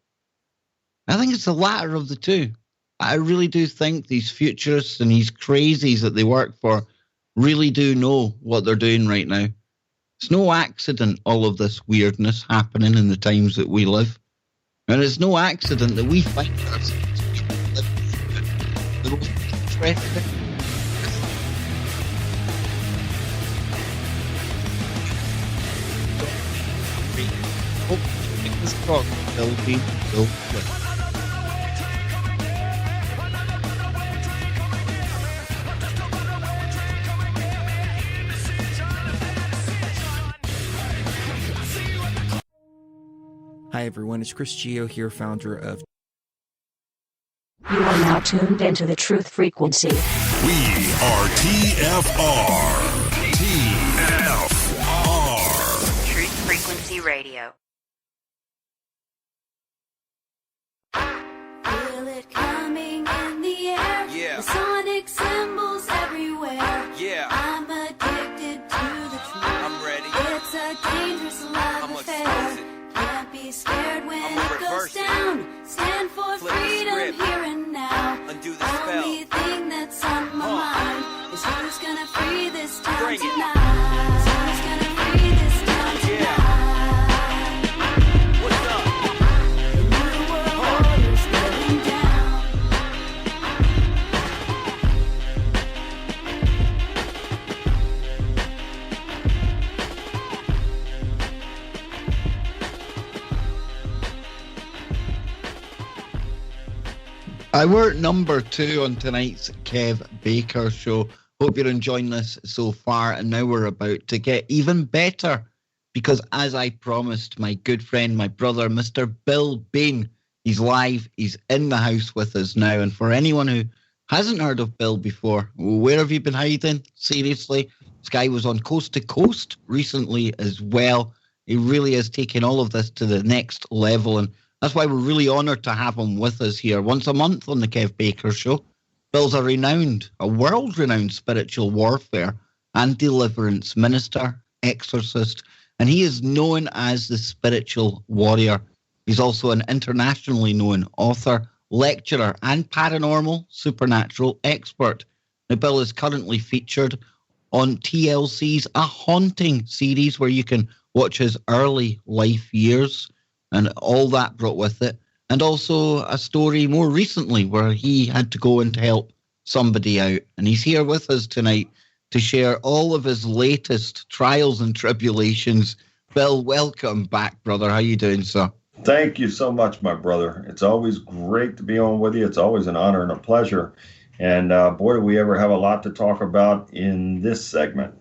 I think it's the latter of the two. I really do think these futurists and these crazies that they work for really do know what they're doing right now. It's no accident all of this weirdness happening in the times that we live. And it's no accident that we find ourselves the most interesting. This talk will be built with. Hi everyone, it's Chris Gio here, founder of... You are now tuned into the truth frequency. We are TFR. TFR. Truth Frequency Radio. Feel it coming in the air. Yeah. The sonic symbols everywhere. Yeah. I'm addicted to the truth. I'm ready. It's a dangerous love affair. Can't be scared when it goes down. Stand for freedom here and now. Undo the spell. Only thing that's on my mind is who's gonna free this town Bring it. tonight. Who's gonna free this town tonight? What's up? The new world order's going down. We're number 2 on tonight's Kev Baker Show. Hope you're enjoying this so far, and now we're about to get even better because, as I promised, my good friend, my brother, Mr. Bill Bean, he's live, he's in the house with us now. And for anyone who hasn't heard of Bill before, where have you been hiding? Seriously, this guy was on Coast to Coast recently as well. He really is taking all of this to the next level, and that's why we're really honoured to have him with us here once a month on the Kev Baker Show. Bill's a world-renowned spiritual warfare and deliverance minister, exorcist, and he is known as the spiritual warrior. He's also an internationally known author, lecturer, and paranormal supernatural expert. Now, Bill is currently featured on TLC's A Haunting series, where you can watch his early life years and all that brought with it. And also a story more recently where he had to go and help somebody out. And he's here with us tonight to share all of his latest trials and tribulations. Bill, welcome back, brother. How you doing, sir? Thank you so much, my brother. It's always great to be on with you. It's always an honor and a pleasure. And boy, do we ever have a lot to talk about in this segment.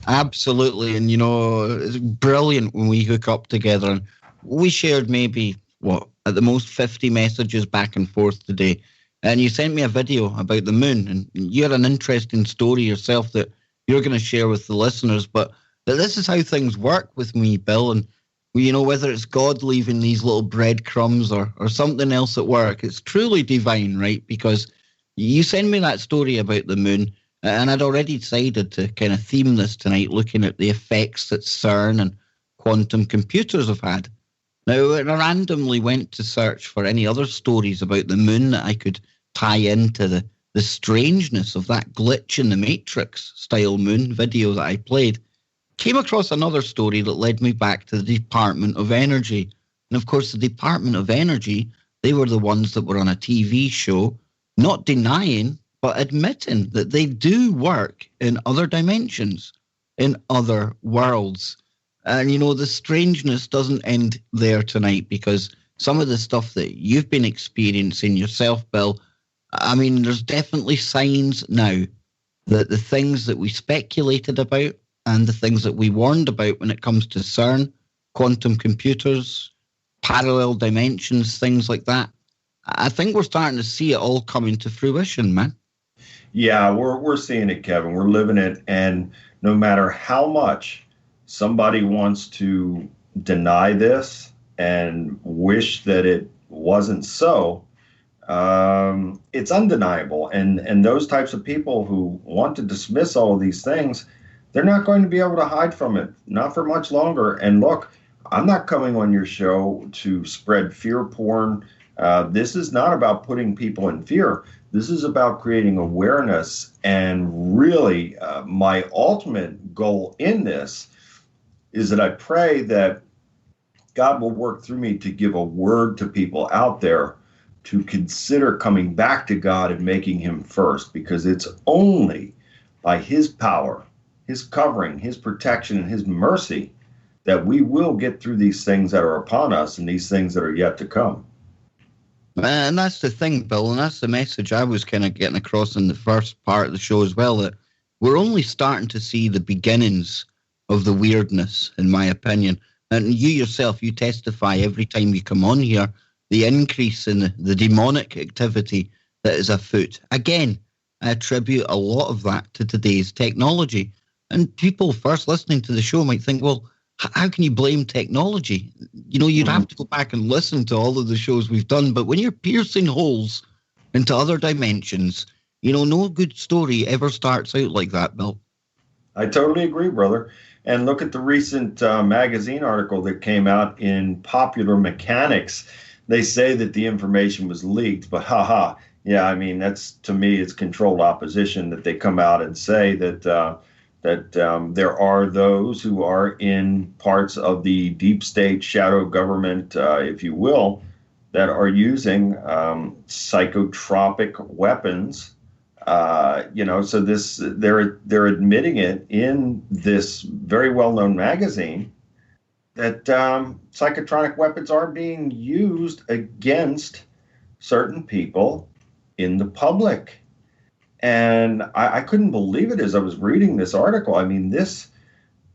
Absolutely. And, you know, it's brilliant when we hook up together. And we shared maybe, at the most 50 messages back and forth today. And you sent me a video about the moon. And you had an interesting story yourself that you're going to share with the listeners. But this is how things work with me, Bill. And, you know, whether it's God leaving these little breadcrumbs or something else at work, it's truly divine, right? Because you send me that story about the moon. And I'd already decided to kind of theme this tonight, looking at the effects that CERN and quantum computers have had. Now, I randomly went to search for any other stories about the moon that I could tie into the strangeness of that glitch in the Matrix style moon video that I played. Came across another story that led me back to the Department of Energy. And of course, the Department of Energy, they were the ones that were on a TV show, not denying, but admitting that they do work in other dimensions, in other worlds. And, you know, the strangeness doesn't end there tonight, because some of the stuff that you've been experiencing yourself, Bill, I mean, there's definitely signs now that the things that we speculated about and the things that we warned about when it comes to CERN, quantum computers, parallel dimensions, things like that, I think we're starting to see it all coming to fruition, man. Yeah, we're seeing it, Kevin. We're living it. And no matter how much somebody wants to deny this and wish that it wasn't so, it's undeniable. And those types of people who want to dismiss all of these things, they're not going to be able to hide from it, not for much longer. And look, I'm not coming on your show to spread fear porn. This is not about putting people in fear. This is about creating awareness. And really, my ultimate goal in this is that I pray that God will work through me to give a word to people out there to consider coming back to God and making him first, because it's only by his power, his covering, his protection, and his mercy that we will get through these things that are upon us and these things that are yet to come. And that's the thing, Bill, and that's the message I was kind of getting across in the first part of the show as well, that we're only starting to see the beginnings of the weirdness, in my opinion. And you yourself, you testify every time you come on here, the increase in the demonic activity that is afoot. Again, I attribute a lot of that to today's technology. And people first listening to the show might think, well, how can you blame technology? You know, you'd have to go back and listen to all of the shows we've done. But when you're piercing holes into other dimensions, you know, no good story ever starts out like that, Bill. I totally agree, brother. And look at the recent magazine article that came out in Popular Mechanics. They say that the information was leaked, but yeah, I mean, that's, to me, it's controlled opposition that they come out and say that there are those who are in parts of the deep state shadow government, if you will, that are using psychotropic weapons. So this they're admitting it in this very well-known magazine that psychotronic weapons are being used against certain people in the public. And I couldn't believe it as I was reading this article. I mean, this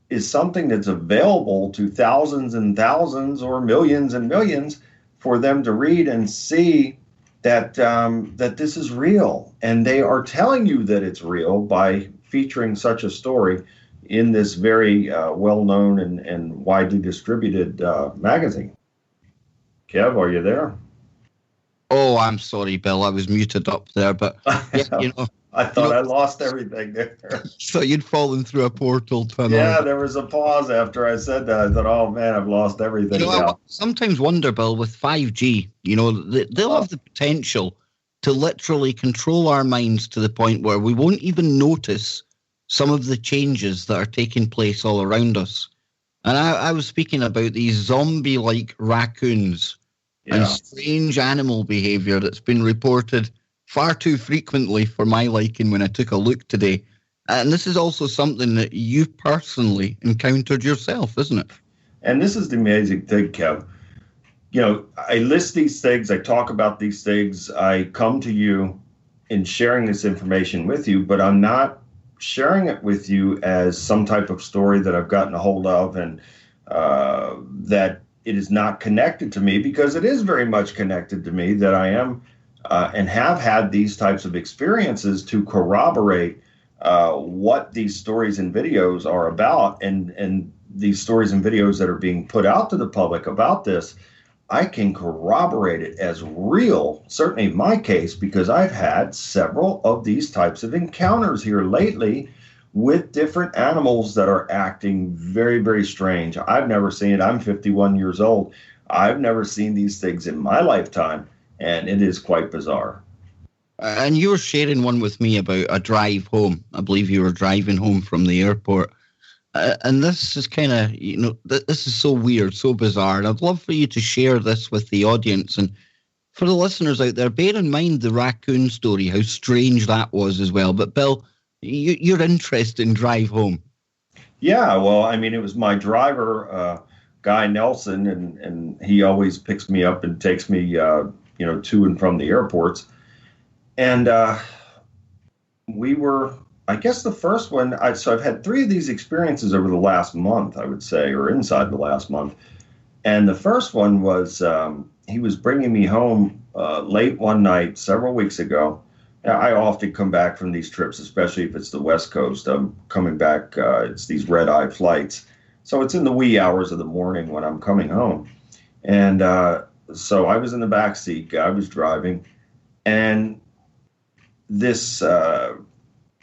is something that's available to thousands and thousands or millions and millions for them to read and see that that this is real. And they are telling you that it's real by featuring such a story in this very well-known and widely distributed magazine. Kev, are you there? Oh, I'm sorry, Bill. I was muted up there, but yeah, I thought I lost everything there. So you'd fallen through a portal to another. Yeah, there was a pause after I said that. I thought, oh man, I've lost everything. I sometimes wonder, Bill, with 5G, they'll have the potential to literally control our minds to the point where we won't even notice some of the changes that are taking place all around us. And I was speaking about these zombie-like raccoons and strange animal behavior that's been reported far too frequently for my liking when I took a look today. And this is also something that you've personally encountered yourself, isn't it? And this is the amazing thing, Kev. I list these things, I talk about these things, I come to you in sharing this information with you, but I'm not sharing it with you as some type of story that I've gotten a hold of and that it is not connected to me, because it is very much connected to me, that I am and have had these types of experiences to corroborate what these stories and videos are about, and these stories and videos that are being put out to the public about this, I can corroborate it as real, certainly in my case, because I've had several of these types of encounters here lately with different animals that are acting very, very strange. I've never seen it. I'm 51 years old. I've never seen these things in my lifetime, and it is quite bizarre. And you were sharing one with me about a drive home. I believe you were driving home from the airport. And this is kind of, this is so weird, so bizarre. And I'd love for you to share this with the audience. And for the listeners out there, bear in mind the raccoon story, how strange that was as well. But Bill, your interest in drive home. Yeah, well, I mean, it was my driver, Guy Nelson, and he always picks me up and takes me, to and from the airports. And we were, I guess the first one, so I've had 3 of these experiences over the last month, I would say, or inside the last month. And the first one was, he was bringing me home late one night several weeks ago. Now, I often come back from these trips, especially if it's the West Coast. I'm coming back, it's these red-eye flights. So it's in the wee hours of the morning when I'm coming home. And so I was in the back seat, Guy was driving, and this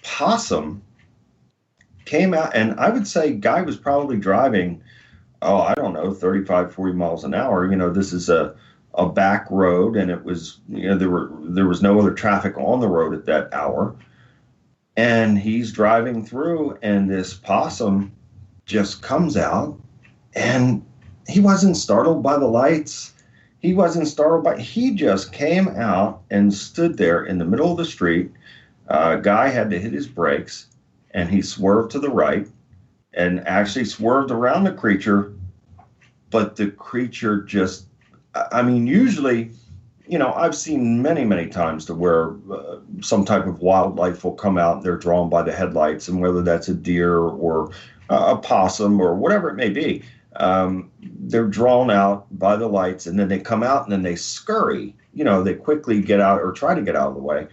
possum came out, and I would say Guy was probably driving, 35, 40 miles an hour. This is a back road, and it was, there was no other traffic on the road at that hour. And he's driving through, and this possum just comes out, and he wasn't startled by the lights. He just came out and stood there in the middle of the street. Guy had to hit his brakes, and he swerved to the right and actually swerved around the creature. But the creature just, usually, I've seen many, many times to where some type of wildlife will come out and they're drawn by the headlights, and whether that's a deer or a possum or whatever it may be, they're drawn out by the lights, and then they come out and then they scurry. They quickly get out or try to get out of the way.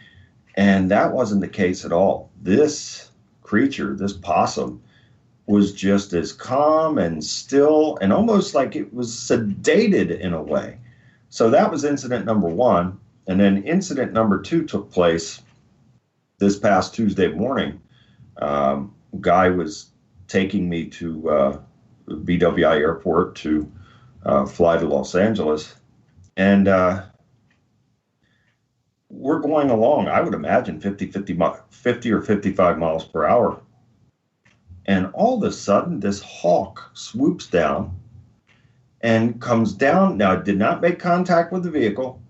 And that wasn't the case at all. This creature, this possum, was just as calm and still and almost like it was sedated in a way. So that was incident number 1. And then incident number 2 took place this past Tuesday morning. Guy was taking me to BWI Airport to fly to Los Angeles. And we're going along, I would imagine 50 or 55 miles per hour. And all of a sudden, this hawk swoops down and comes down. Now, it did not make contact with the vehicle,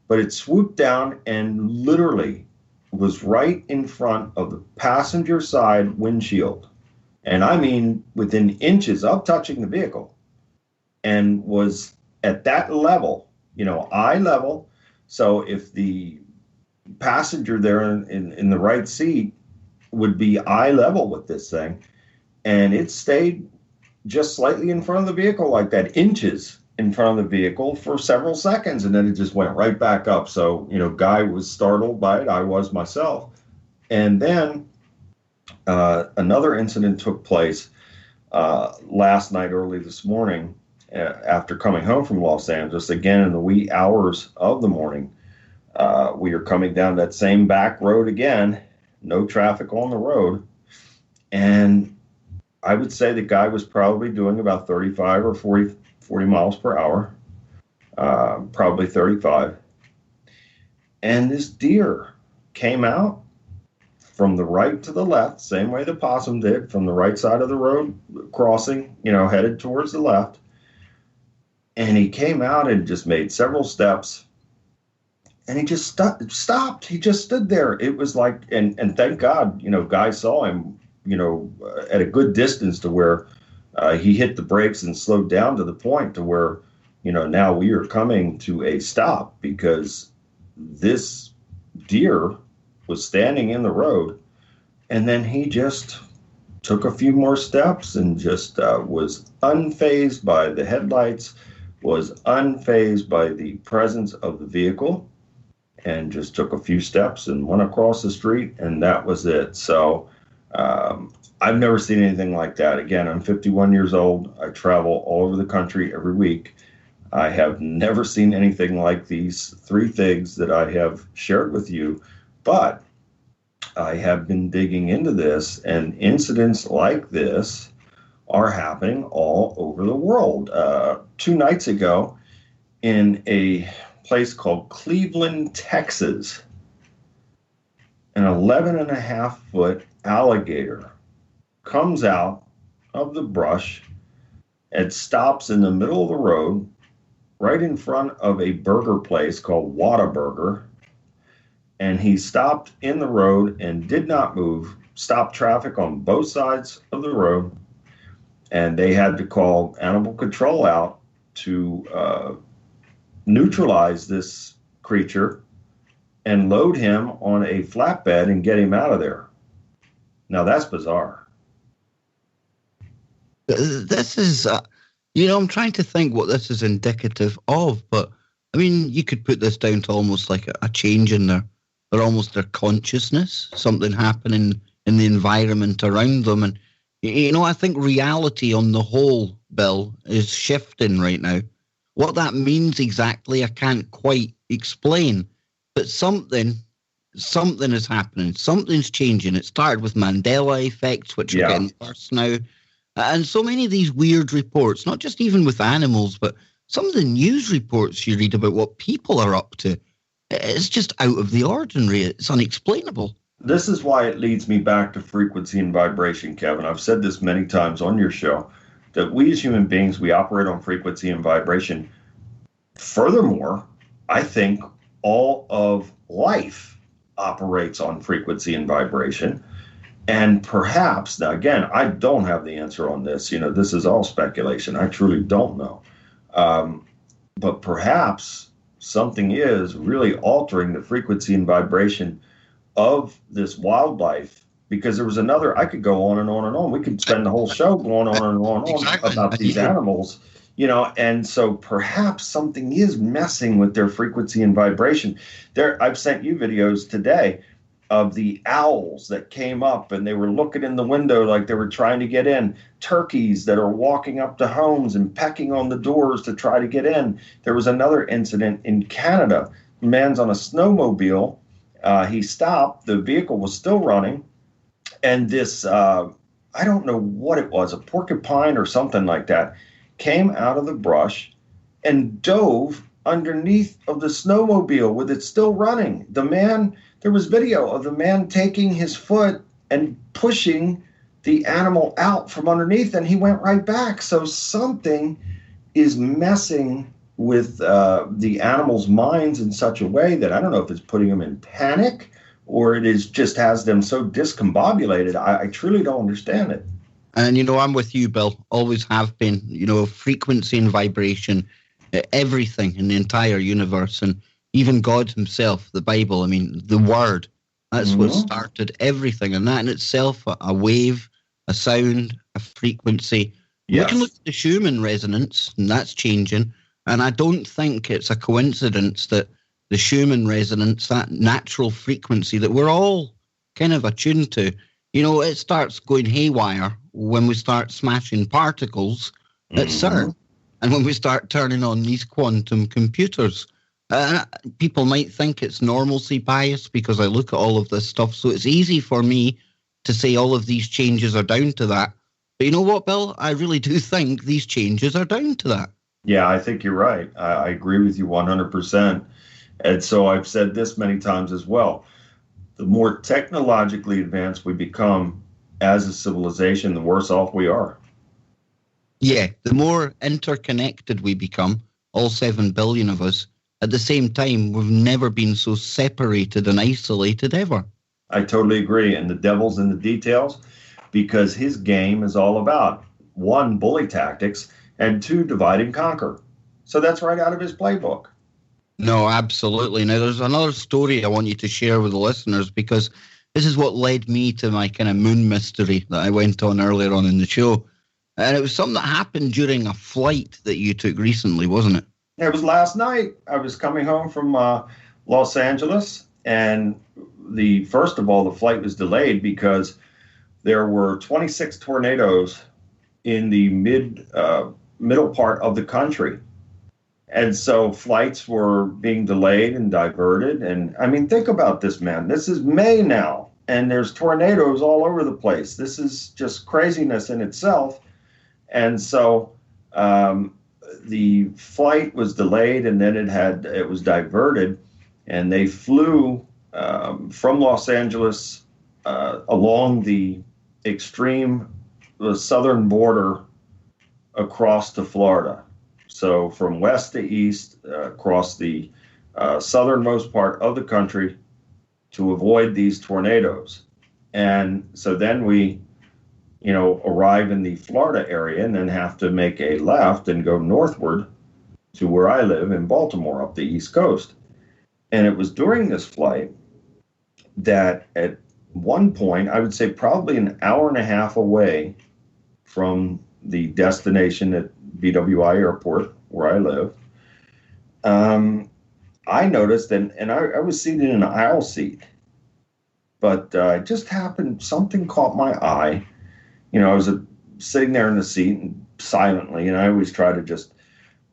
but it swooped down and literally was right in front of the passenger side windshield. And I mean within inches of touching the vehicle, and was at that level, eye level. So if the passenger there in the right seat would be eye level with this thing, and it stayed just slightly in front of the vehicle like that, inches in front of the vehicle for several seconds, and then it just went right back up. So, Guy was startled by it. I was myself. And then another incident took place last night, early this morning, after coming home from Los Angeles, again in the wee hours of the morning. We are coming down that same back road again, no traffic on the road. And I would say the guy was probably doing about 35 or 40 miles per hour, probably 35. And this deer came out from the right to the left, same way the possum did, from the right side of the road, crossing, headed towards the left. And he came out and just made several steps, and he just stopped. He just stood there. It was like, and thank God, Guy saw him, at a good distance to where he hit the brakes and slowed down to the point to where, now we are coming to a stop, because this deer was standing in the road, and then he just took a few more steps and just was unfazed by the headlights, was unfazed by the presence of the vehicle, and just took a few steps and went across the street, and that was it. So I've never seen anything like that. Again, I'm 51 years old. I travel all over the country every week. I have never seen anything like these three things that I have shared with you, but I have been digging into this, and incidents like this are happening all over the world. 2 nights ago, in a place called Cleveland, Texas, an 11.5-foot alligator comes out of the brush and stops in the middle of the road right in front of a burger place called Whataburger. And he stopped in the road and did not move, stopped traffic on both sides of the road, and they had to call animal control out to neutralize this creature and load him on a flatbed and get him out of there. Now, that's bizarre. This is, I'm trying to think what this is indicative of, but, I mean, you could put this down to almost like a change in their consciousness, something happening in the environment around them. And, I think reality on the whole, Bill, is shifting right now. What that means exactly, I can't quite explain, but something is happening. Something's changing. It started with Mandela effects, which are getting worse now. And so many of these weird reports, not just even with animals, but some of the news reports you read about what people are up to, it's just out of the ordinary. It's unexplainable. This is why it leads me back to frequency and vibration, Kevin. I've said this many times on your show, that we as human beings, we operate on frequency and vibration. Furthermore, I think all of life operates on frequency and vibration. And perhaps, now again, I don't have the answer on this. This is all speculation. I truly don't know. But perhaps something is really altering the frequency and vibration of this wildlife, because there was another, I could go on and on and on. We could spend the whole show going on and on and on about these animals, and so perhaps something is messing with their frequency and vibration. I've sent you videos today of the owls that came up and they were looking in the window like they were trying to get in, turkeys that are walking up to homes and pecking on the doors to try to get in. There was another incident in Canada. A man's on a snowmobile. He stopped. The vehicle was still running. And this, I don't know what it was, a porcupine or something like that, came out of the brush and dove underneath of the snowmobile with it still running. There was video of the man taking his foot and pushing the animal out from underneath, and he went right back. So something is messing with the animal's minds in such a way that I don't know if it's putting them in panic or it is just has them so discombobulated. I truly don't understand it. And, I'm with you, Bill. Always have been. Frequency and vibration, everything in the entire universe. And even God himself, the Bible, I mean, the Word, that's what started everything. And that in itself, a wave, a sound, a frequency. Yes. We can look at the Schumann resonance, and that's changing. And I don't think it's a coincidence that the Schumann resonance, that natural frequency that we're all kind of attuned to, you know, it starts going haywire when we start smashing particles at CERN. And when we start turning on these quantum computers. People might think it's normalcy bias because I look at all of this stuff. So it's easy for me to say all of these changes are down to that. But you know what, Bill? I really do think these changes are down to that. Yeah, I think you're right. I agree with you 100%. And so I've said this many times as well. The more technologically advanced we become as a civilization, the worse off we are. Yeah, the more interconnected we become, all 7 billion of us, at the same time, we've never been so separated and isolated ever. I totally agree. And the devil's in the details, because his game is all about, 1, bully tactics, and 2, divide and conquer. So that's right out of his playbook. No, absolutely. Now, there's another story I want you to share with the listeners, because this is what led me to my kind of moon mystery that I went on earlier on in the show. And it was something that happened during a flight that you took recently, wasn't it? It was last night. I was coming home from Los Angeles, and first of all, the flight was delayed because there were 26 tornadoes in the middle part of the country. And so flights were being delayed and diverted. And I mean, think about this, man. This is May now, and there's tornadoes all over the place. This is just craziness in itself. And so the flight was delayed, and then it was diverted, and they flew from Los Angeles along the extreme southern border across to Florida. So from west to east, across the southernmost part of the country to avoid these tornadoes. And so then we arrive in the Florida area and then have to make a left and go northward to where I live in Baltimore up the East Coast. And it was during this flight that at one point, I would say probably an hour and a half away from the destination at BWI Airport where I live, I noticed, and I was seated in an aisle seat, but it just happened, something caught my eye. I was sitting there in the seat and silently, and I always try to just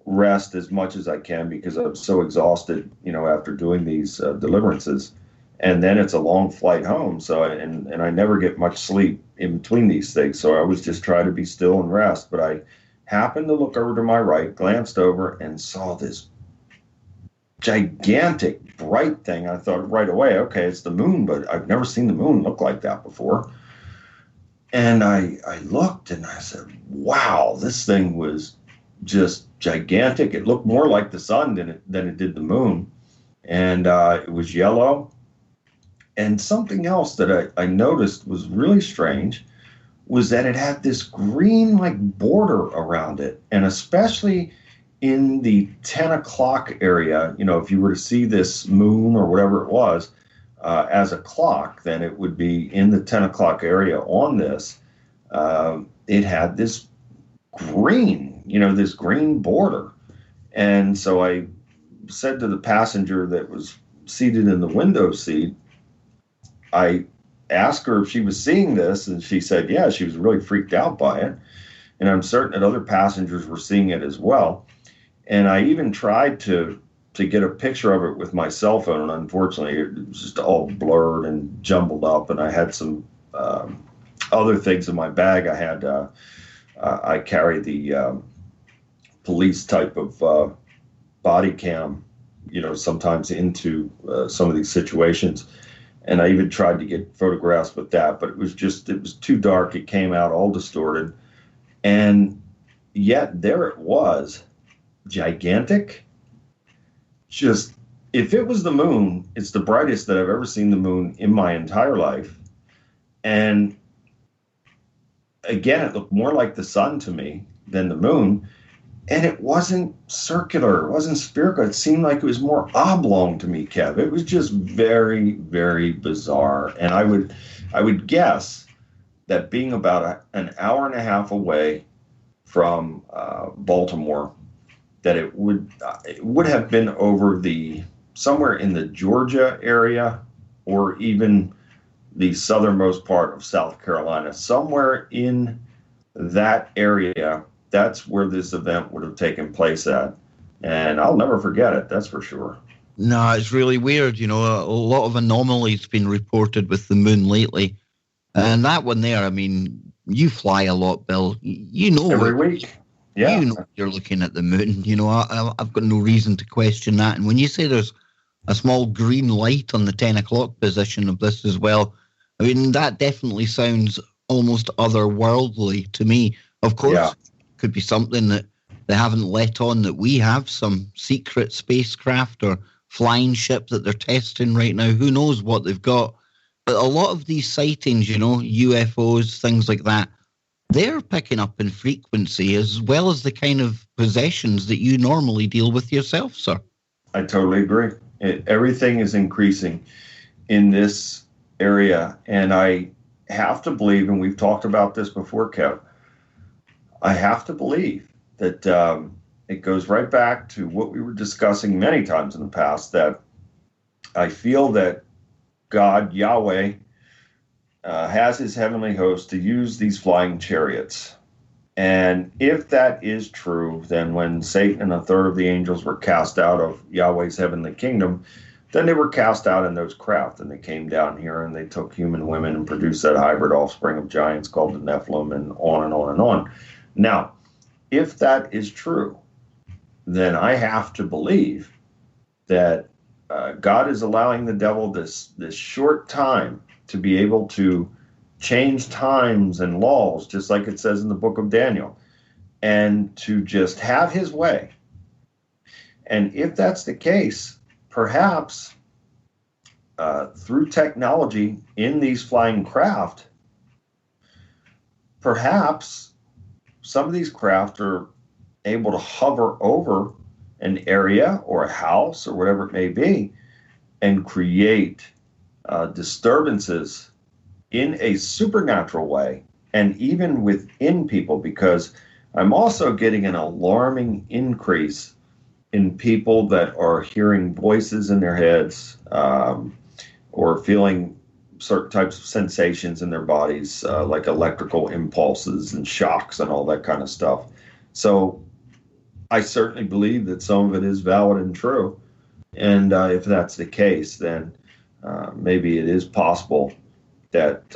rest as much as I can because I'm so exhausted, after doing these deliverances. And then it's a long flight home, so and I never get much sleep in between these things. So I was just trying to be still and rest. But I happened to look over to my right, glanced over, and saw this gigantic, bright thing. I thought right away, okay, it's the moon, but I've never seen the moon look like that before. And I looked and I said, wow, this thing was just gigantic. It looked more like the sun than it did the moon. And it was yellow. And something else that I noticed was really strange was that it had this green border around it. And especially in the 10 o'clock area, if you were to see this moon or whatever it was as a clock, then it would be in the 10 o'clock area on this. It had this green, this green border. And so I said to the passenger that was seated in the window seat, I asked her if she was seeing this, and she said, yeah, she was really freaked out by it. And I'm certain that other passengers were seeing it as well. And I even tried to get a picture of it with my cell phone, and unfortunately it was just all blurred and jumbled up. And I had some other things in my bag. I carry the police type of body cam, sometimes into some of these situations. And I even tried to get photographs with that, but it was too dark. It came out all distorted. And yet there it was, gigantic. Just, if it was the moon, it's the brightest that I've ever seen the moon in my entire life. And again, it looked more like the sun to me than the moon. And it wasn't circular. It wasn't spherical. It seemed like it was more oblong to me, Kev. It was just very, very bizarre. And I would guess that being about an hour and a half away from Baltimore, that it would have been over somewhere in the Georgia area, or even the southernmost part of South Carolina, somewhere in that area. That's where this event would have taken place at. And I'll never forget it, that's for sure. No, it's really weird. You know, a lot of anomalies been reported with the moon lately. And that one there, I mean, you fly a lot, Bill. You know. Every week. Yeah. You know you're looking at the moon. You know, I've got no reason to question that. And when you say there's a small green light on the 10 o'clock position of this as well, I mean, that definitely sounds almost otherworldly to me. Of course, could be something that they haven't let on, that we have some secret spacecraft or flying ship that they're testing right now. Who knows what they've got? But a lot of these sightings, you know, UFOs, things like that, they're picking up in frequency as well as the kind of possessions that you normally deal with yourself, sir. I totally agree. Everything is increasing in this area. And I have to believe, and we've talked about this before, Kev, I have to believe that it goes right back to what we were discussing many times in the past, that I feel that God, Yahweh, has his heavenly host to use these flying chariots. And if that is true, then when Satan and a third of the angels were cast out of Yahweh's heavenly kingdom, then they were cast out in those craft, and they came down here and they took human women and produced that hybrid offspring of giants called the Nephilim, and on and on and on. Now, if that is true, then I have to believe that God is allowing the devil this short time to be able to change times and laws, just like it says in the book of Daniel, and to just have his way. And if that's the case, perhaps through technology in these flying craft, perhaps some of these craft are able to hover over an area or a house or whatever it may be and create disturbances in a supernatural way, and even within people, because I'm also getting an alarming increase in people that are hearing voices in their heads, or feeling certain types of sensations in their bodies, like electrical impulses and shocks and all that kind of stuff. So I certainly believe that some of it is valid and true. And if that's the case, then maybe it is possible that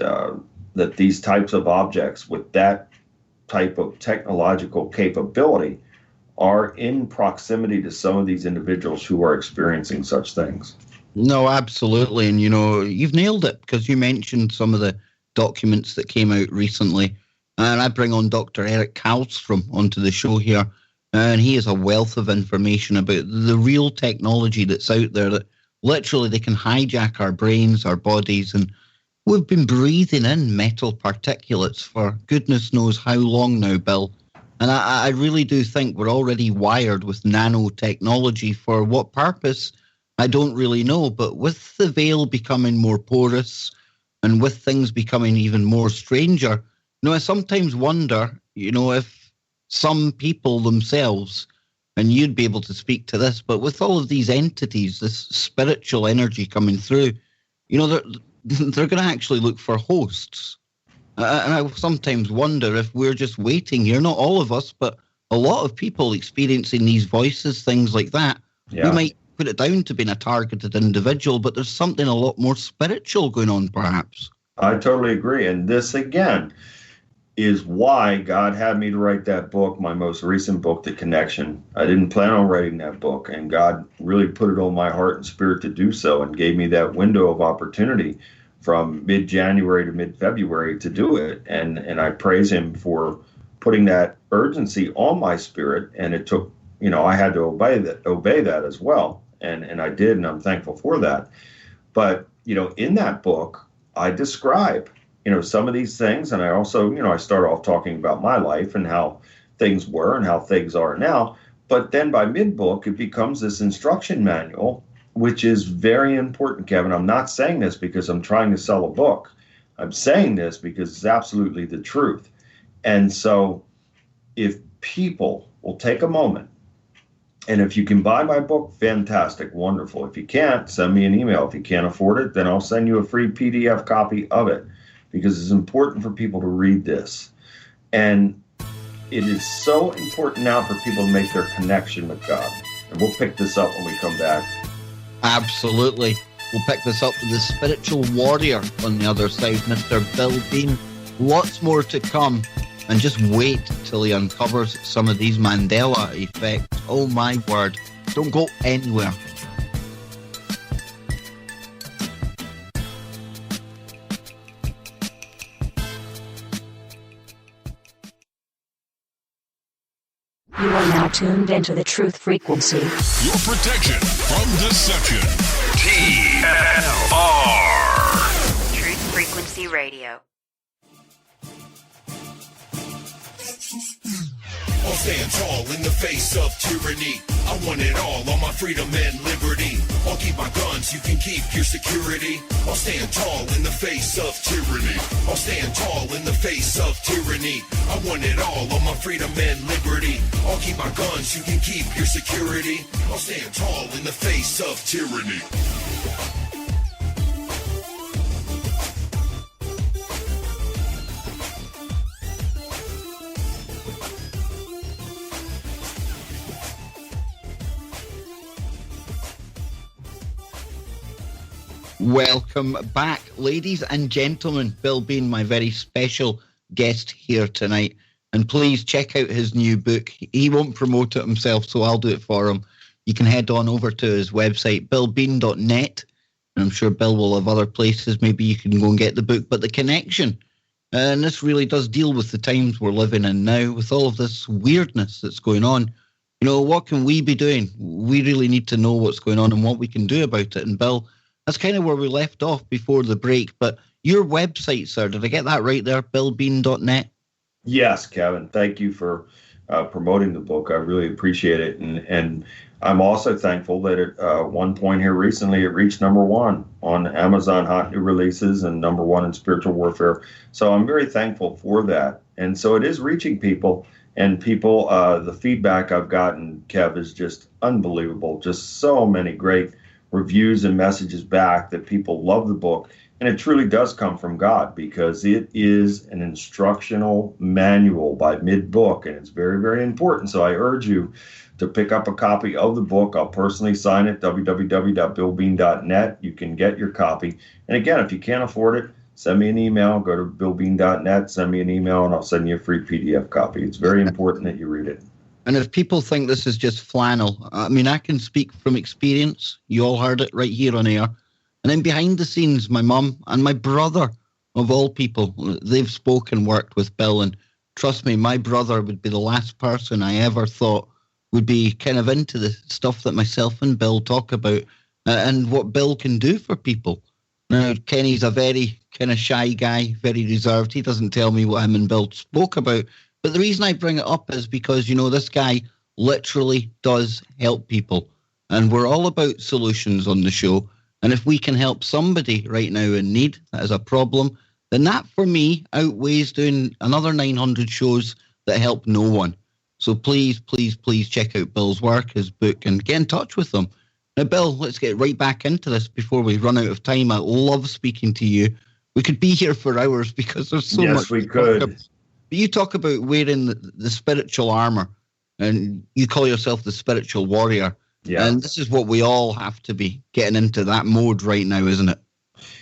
that these types of objects with that type of technological capability are in proximity to some of these individuals who are experiencing such things. No, absolutely. And, you know, you've nailed it, because you mentioned some of the documents that came out recently. And I bring on Dr. Eric Kallstrom onto the show here. And he has a wealth of information about the real technology that's out there, that literally they can hijack our brains, our bodies. And we've been breathing in metal particulates for goodness knows how long now, Bill. And I really do think we're already wired with nanotechnology. For what purpose, I don't really know. But with the veil becoming more porous and with things becoming even more stranger, you know, I sometimes wonder, you know, if some people themselves, and you'd be able to speak to this, but with all of these entities, this spiritual energy coming through, you know, they're going to actually look for hosts. And I sometimes wonder if we're just waiting here, not all of us, but a lot of people experiencing these voices, things like that. Yeah. We might put it down to being a targeted individual, but there's something a lot more spiritual going on, perhaps. I totally agree. And this, again, is why God had me to write that book, my most recent book, The Connection. I didn't plan on writing that book, and God really put it on my heart and spirit to do so, and gave me that window of opportunity from mid-January to mid-February to do it. And I praise him for putting that urgency on my spirit. And it took, you know, I had to obey that as well. And I did, and I'm thankful for that. But, you know, in that book, I describe, you know, some of these things. And I also, you know, I start off talking about my life and how things were and how things are now. But then by mid-book, it becomes this instruction manual, which is very important, Kevin. I'm not saying this because I'm trying to sell a book. I'm saying this because it's absolutely the truth. And so if people will take a moment, and if you can buy my book, fantastic, wonderful. If you can't, send me an email. If you can't afford it, then I'll send you a free PDF copy of it, because it's important for people to read this. And it is so important now for people to make their connection with God. And we'll pick this up when we come back. Absolutely. We'll pick this up with the spiritual warrior on the other side, Mr. Bill Bean. Lots more to come. And just wait till he uncovers some of these Mandela effects. Oh my word. Don't go anywhere. You are now tuned into the truth frequency. Your protection from deception. TFR. Truth Frequency Radio. I'll stand tall in the face of tyranny. I want it all on my freedom and liberty. I'll keep my guns, you can keep your security. I'll stand tall in the face of tyranny. I'll stand tall in the face of tyranny. I want it all on my freedom and liberty. I'll keep my guns, you can keep your security. I'll stand tall in the face of tyranny. Welcome back, ladies and gentlemen. Bill Bean, my very special guest here tonight. And please check out his new book. He won't promote it himself, so I'll do it for him. You can head on over to his website, billbean.net. And I'm sure Bill will have other places. Maybe you can go and get the book. But The Connection, and this really does deal with the times we're living in now, with all of this weirdness that's going on. You know, what can we be doing? We really need to know what's going on and what we can do about it. And Bill, that's kind of where we left off before the break. But your website, sir, did I get that right there? billbean.net? Yes, Kevin. Thank you for promoting the book. I really appreciate it. And I'm also thankful that at one point here recently, it reached #1 on Amazon Hot New Releases and #1 in spiritual warfare. So I'm very thankful for that. And so it is reaching people. And people, the feedback I've gotten, Kev, is just unbelievable. Just so many great reviews and messages back that people love the book. And it truly does come from God, because it is an instructional manual by mid-book, and it's very, very important. So I urge you to pick up a copy of the book. I'll personally sign it, www.billbean.net. You can get your copy. And again, if you can't afford it, send me an email. Go to billbean.net, send me an email, and I'll send you a free PDF copy. It's very important that you read it. And if people think this is just flannel, I mean, I can speak from experience. You all heard it right here on air. And then behind the scenes, my mum and my brother, of all people, they've spoken, worked with Bill. And trust me, my brother would be the last person I ever thought would be kind of into the stuff that myself and Bill talk about and what Bill can do for people. Now, Kenny's a very kind of shy guy, very reserved. He doesn't tell me what him and Bill spoke about. But the reason I bring it up is because, you know, this guy literally does help people. And we're all about solutions on the show. And if we can help somebody right now in need that has a problem, then that, for me, outweighs doing another 900 shows that help no one. So please, please, please check out Bill's work, his book, and get in touch with him. Now, Bill, let's get right back into this before we run out of time. I love speaking to you. We could be here for hours because there's so much. Yes, we could. But you talk about wearing the spiritual armor, and you call yourself the spiritual warrior. Yeah. And this is what we all have to be getting into that mode right now, isn't it?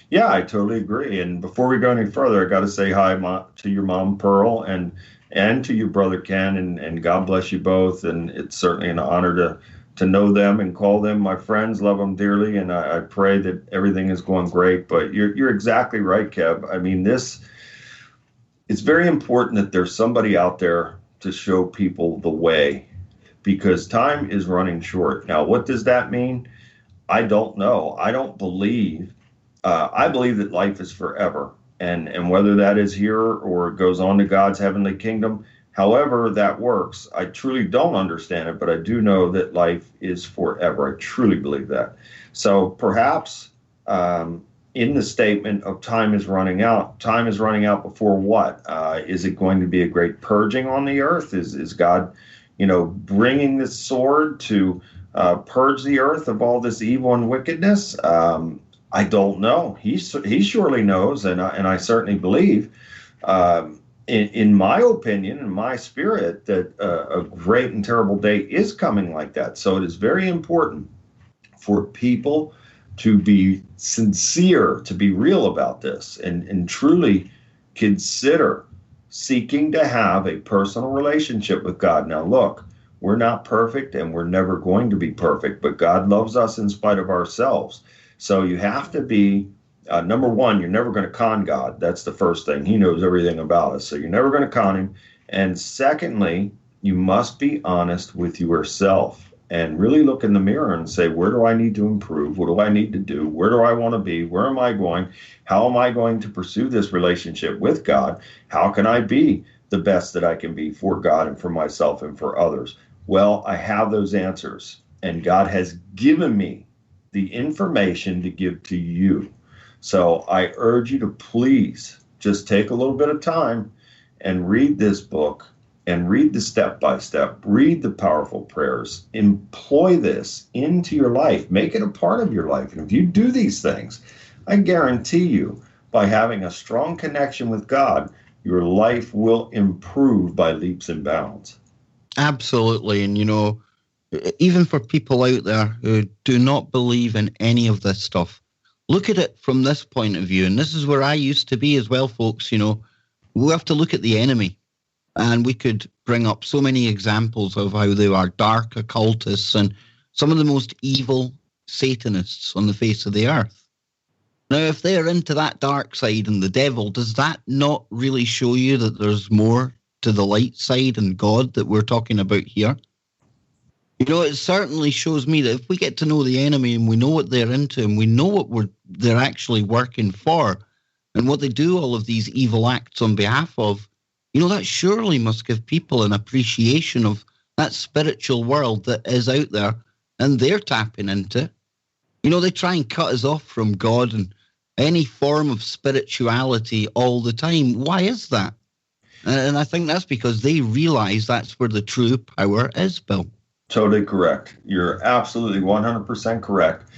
Yeah, I totally agree. And before we go any further, I got to say hi to your mom, Pearl, and to your brother, Ken, and God bless you both. And it's certainly an honor to know them and call them my friends, love them dearly. And I pray that everything is going great. But you're exactly right, Kev. I mean, it's very important that there's somebody out there to show people the way, because time is running short. Now, what does that mean? I don't know. I don't believe. I believe that life is forever. And whether that is here or it goes on to God's heavenly kingdom, However that works, I truly don't understand it, but I do know that life is forever. I truly believe that. So perhaps in the statement of time is running out before what? Is it going to be a great purging on the earth? Is God, bringing this sword to purge the earth of all this evil and wickedness? I don't know. He surely knows, and I certainly believe, in my opinion, in my spirit, that a great and terrible day is coming like that. So it is very important for people to be sincere, to be real about this, and truly consider seeking to have a personal relationship with God. Now, look, we're not perfect, and we're never going to be perfect, but God loves us in spite of ourselves. So you have to be, number one, you're never going to con God. That's the first thing. He knows everything about us, so you're never going to con him. And secondly, you must be honest with yourself and really look in the mirror and say, where do I need to improve? What do I need to do? Where do I want to be? Where am I going? How am I going to pursue this relationship with God? How can I be the best that I can be for God and for myself and for others? Well, I have those answers, and God has given me the information to give to you. So I urge you to please just take a little bit of time and read this book and read the step-by-step, read the powerful prayers, employ this into your life, make it a part of your life. And if you do these things, I guarantee you, by having a strong connection with God, your life will improve by leaps and bounds. Absolutely. And, even for people out there who do not believe in any of this stuff, look at it from this point of view. And this is where I used to be as well, folks. We have to look at the enemy. And we could bring up so many examples of how they are dark occultists and some of the most evil Satanists on the face of the earth. Now, if they're into that dark side and the devil, does that not really show you that there's more to the light side and God that we're talking about here? It certainly shows me that if we get to know the enemy and we know what they're into and we know what they're actually working for and what they do all of these evil acts on behalf of, that surely must give people an appreciation of that spiritual world that is out there and they're tapping into. They try and cut us off from God and any form of spirituality all the time. Why is that? And I think that's because they realize that's where the true power is, Bill. Totally correct. You're absolutely 100% correct.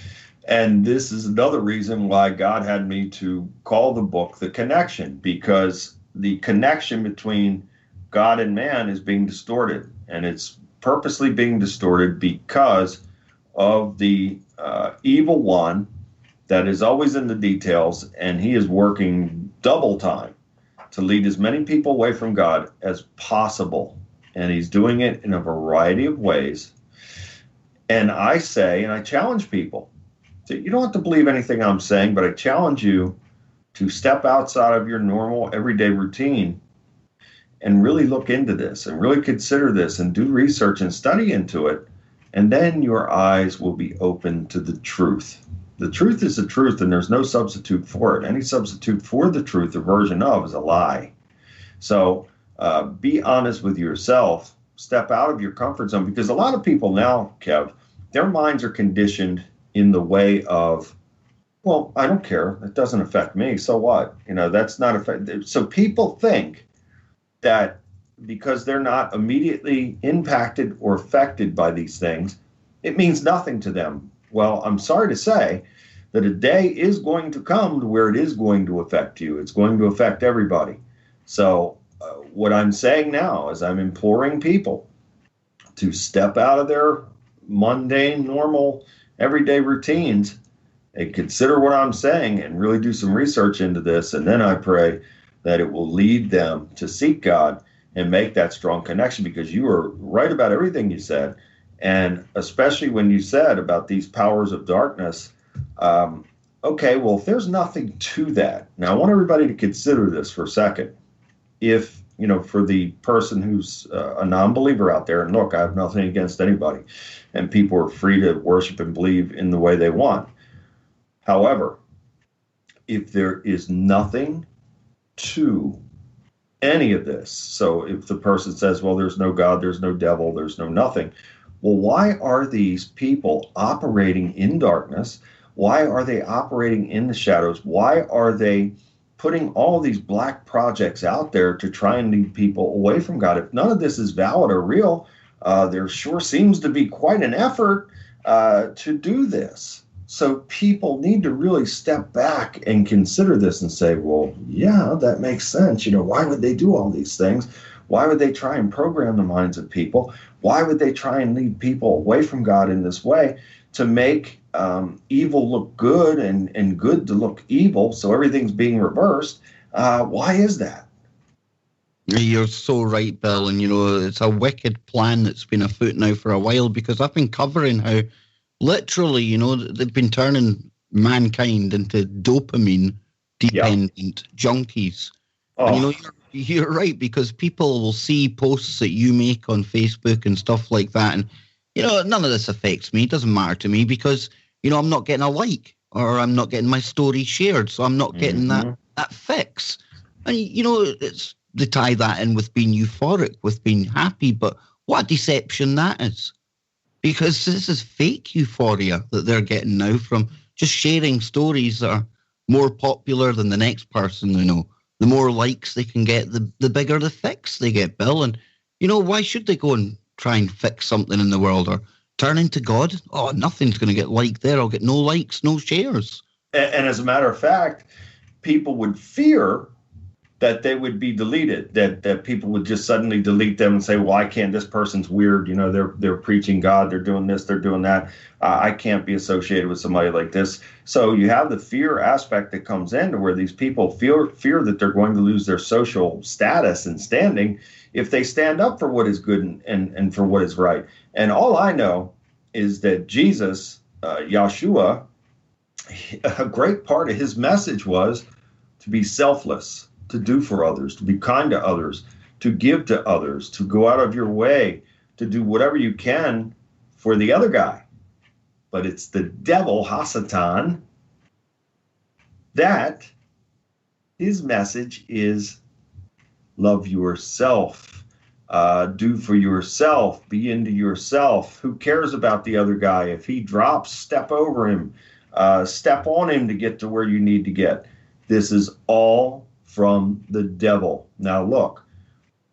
And this is another reason why God had me to call the book The Connection, because the connection between God and man is being distorted, and it's purposely being distorted because of the evil one that is always in the details, and he is working double time to lead as many people away from God as possible. And he's doing it in a variety of ways. And I say, and I challenge people, you don't have to believe anything I'm saying, but I challenge you to step outside of your normal everyday routine and really look into this and really consider this and do research and study into it. And then your eyes will be open to the truth. The truth is the truth, and there's no substitute for it. Any substitute for the truth, or version of, is a lie. So be honest with yourself. Step out of your comfort zone, because a lot of people now, Kev, their minds are conditioned in the way of, well, I don't care. It doesn't affect me. So what? That's not affect. So people think that because they're not immediately impacted or affected by these things, it means nothing to them. Well, I'm sorry to say that a day is going to come to where it is going to affect you. It's going to affect everybody. So what I'm saying now is I'm imploring people to step out of their mundane, normal, everyday routines and consider what I'm saying and really do some research into this. And then I pray that it will lead them to seek God and make that strong connection, because you are right about everything you said. And especially when you said about these powers of darkness, okay, well, if there's nothing to that, now I want everybody to consider this for a second. If, for the person who's a non-believer out there, and look, I have nothing against anybody, and people are free to worship and believe in the way they want. However, if there is nothing to any of this. So if the person says, well, there's no God, there's no devil, there's no nothing, well, why are these people operating in darkness? Why are they operating in the shadows? Why are they putting all these black projects out there to try and lead people away from God? If none of this is valid or real, there sure seems to be quite an effort to do this. So people need to really step back and consider this and say, well, yeah, that makes sense. Why would they do all these things? Why would they try and program the minds of people? Why would they try and lead people away from God in this way to make evil look good and good to look evil? So everything's being reversed. Why is that? You're so right, Bill. And, it's a wicked plan that's been afoot now for a while, because I've been covering how literally, they've been turning mankind into dopamine-dependent junkies. Oh. And, you're right, because people will see posts that you make on Facebook and stuff like that. And, none of this affects me. It doesn't matter to me because, I'm not getting a like or I'm not getting my story shared. So I'm not getting that fix. And, they tie that in with being euphoric, with being happy. But what a deception that is. Because this is fake euphoria that they're getting now from just sharing stories that are more popular than the next person they know. The more likes they can get, the bigger the fix they get, Bill. And, why should they go and try and fix something in the world or turn into God? Oh, nothing's going to get liked there. I'll get no likes, no shares. And as a matter of fact, people would fear that they would be deleted, that people would just suddenly delete them and say, why can't this person's weird? They're preaching God, they're doing this, they're doing that. I can't be associated with somebody like this. So you have the fear aspect that comes in to where these people fear that they're going to lose their social status and standing if they stand up for what is good and for what is right. And all I know is that Jesus, Yeshua, a great part of his message was to be selfless, to do for others, to be kind to others, to give to others, to go out of your way, to do whatever you can for the other guy. But it's the devil, Hasatan, that his message is love yourself, do for yourself, be into yourself. Who cares about the other guy? If he drops, step over him, step on him to get to where you need to get. This is all from the devil. Now, look,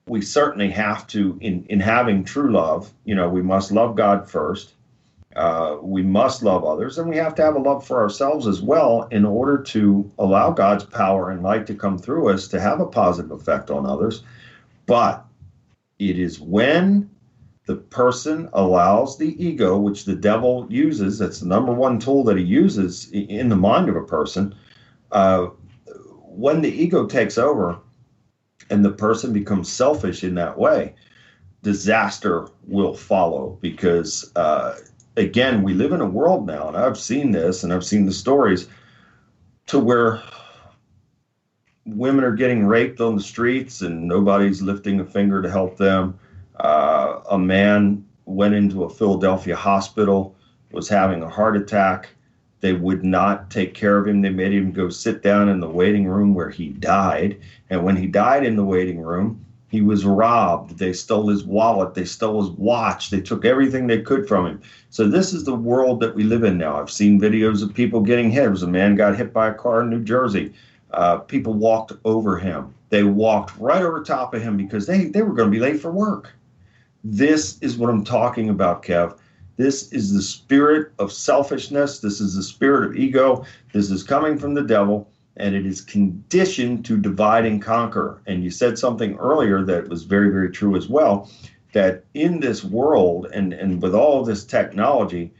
we certainly have to, in having true love, we must love God first. We must love others, and we have to have a love for ourselves as well in order to allow God's power and light to come through us to have a positive effect on others. But it is when the person allows the ego, which the devil uses, that's the number one tool that he uses in the mind of a person, when the ego takes over and the person becomes selfish in that way, disaster will follow. Because, again, we live in a world now, and I've seen this, and I've seen the stories, to where women are getting raped on the streets and nobody's lifting a finger to help them. A man went into a Philadelphia hospital, was having a heart attack. They would not take care of him. They made him go sit down in the waiting room where he died. And when he died in the waiting room, he was robbed. They stole his wallet. They stole his watch. They took everything they could from him. So this is the world that we live in now. I've seen videos of people getting hit. There was a man got hit by a car in New Jersey. People walked over him. They walked right over top of him because they were going to be late for work. This is what I'm talking about, Kev. This is the spirit of selfishness. This is the spirit of ego. This is coming from the devil, and it is conditioned to divide and conquer. And you said something earlier that was very, very true as well, that in this world and with all of this technology,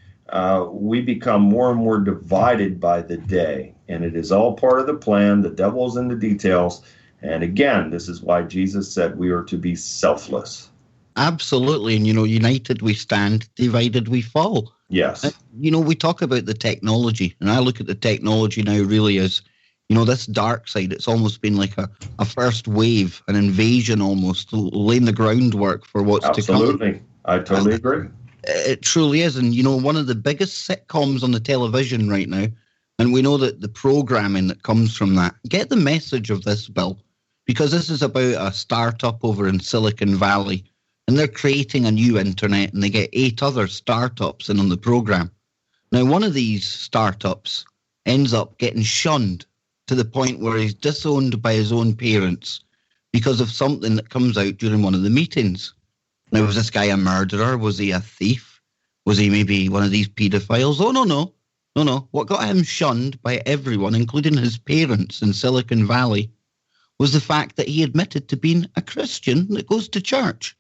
we become more and more divided by the day. And it is all part of the plan. The devil's in the details. And again, this is why Jesus said we are to be selfless. Absolutely. And, united we stand, divided we fall. Yes. And, we talk about the technology, and I look at the technology now really as, this dark side. It's almost been like a first wave, an invasion almost, laying the groundwork for what's to come. Absolutely. I totally agree. It truly is. And, one of the biggest sitcoms on the television right now, and we know that the programming that comes from that, get the message of this, Bill. because this is about a startup over in Silicon Valley, and they're creating a new internet, and they get 8 other startups in on the program. Now, one of these startups ends up getting shunned to the point where he's disowned by his own parents because of something that comes out during one of the meetings. Now, was this guy a murderer? Was he a thief? Was he maybe one of these paedophiles? Oh, no. What got him shunned by everyone, including his parents in Silicon Valley, was the fact that he admitted to being a Christian that goes to church.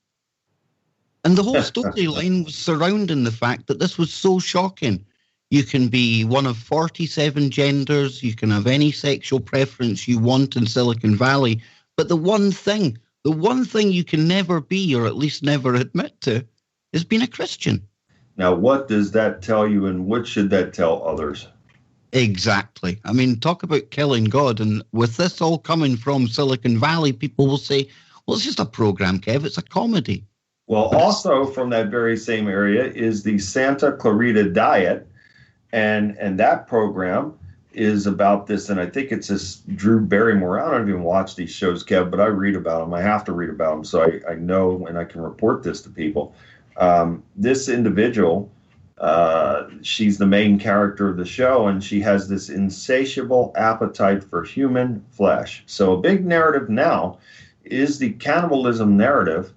And the whole storyline was surrounding the fact that this was so shocking. You can be one of 47 genders, you can have any sexual preference you want in Silicon Valley, but the one thing you can never be, or at least never admit to, is being a Christian. Now, what does that tell you, and what should that tell others? Exactly. I mean, talk about killing God. And with this all coming from Silicon Valley, people will say, well, it's just a program, Kev. It's a comedy. Well, also from that very same area is the Santa Clarita Diet. And that program is about this. And I think it's this Drew Barrymore. I don't even watch these shows, Kev, but I read about them. I have to read about them. So I know, and I can report this to people. This individual, she's the main character of the show, and she has this insatiable appetite for human flesh. So a big narrative now is the cannibalism narrative.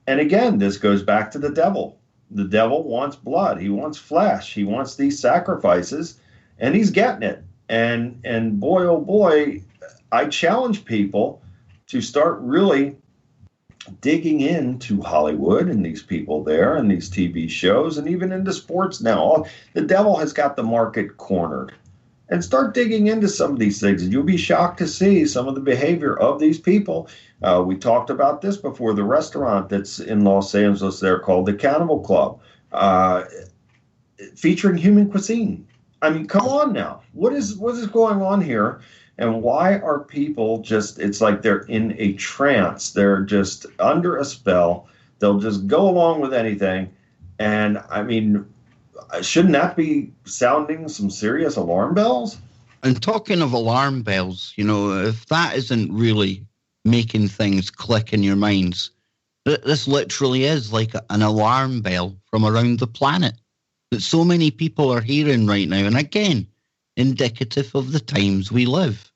And again, this goes back to the devil. The devil wants blood. He wants flesh. He wants these sacrifices, and he's getting it. And boy, oh boy, I challenge people to start really digging into Hollywood and these people there and these TV shows and even into sports now. The devil has got the market cornered. And start digging into some of these things, and you'll be shocked to see some of the behavior of these people. We talked about this before, the restaurant that's in Los Angeles there called the Cannibal Club, featuring human cuisine. I mean, come on now. What is going on here? And why are people just, it's like they're in a trance. They're just under a spell. They'll just go along with anything. And I mean, shouldn't that be sounding some serious alarm bells? And talking of alarm bells, you know, if that isn't really making things click in your minds, this literally is like an alarm bell from around the planet that so many people are hearing right now. And again, indicative of the times we live.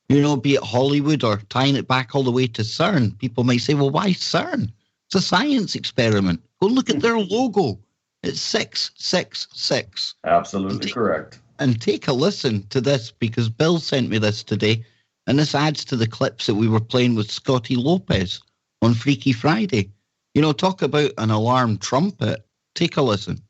You know, be it Hollywood or tying it back all the way to CERN. People might say, well, why CERN? It's a science experiment. Go look at their logo. It's 666. Absolutely correct. And take a listen to this, because Bill sent me this today, and this adds to the clips that we were playing with Scotty Lopez on Freaky Friday. You know, talk about an alarm trumpet. Take a listen.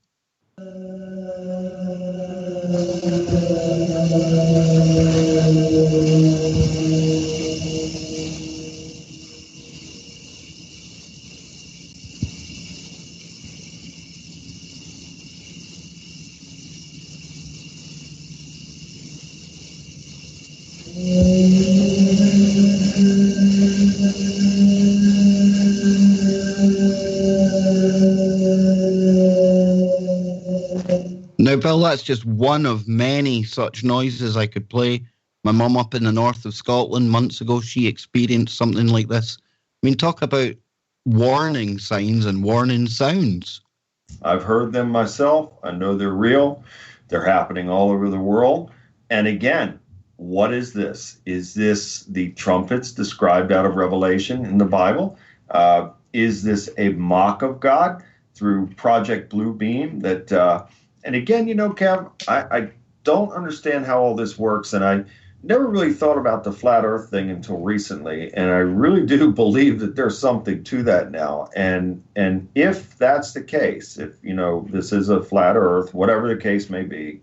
Now, Bill, that's just one of many such noises I could play. My mum up in the north of Scotland months ago, she experienced something like this. I mean, talk about warning signs and warning sounds. I've heard them myself. I know they're real. They're happening all over the world. And again, what is this? Is this the trumpets described out of Revelation in the Bible? Is this a mock of God through Project Blue Beam? And again, you know, Kev, I don't understand how all this works, and I never really thought about the flat earth thing until recently, and I really do believe that there's something to that now. And if that's the case, if, you know, this is a flat earth, whatever the case may be,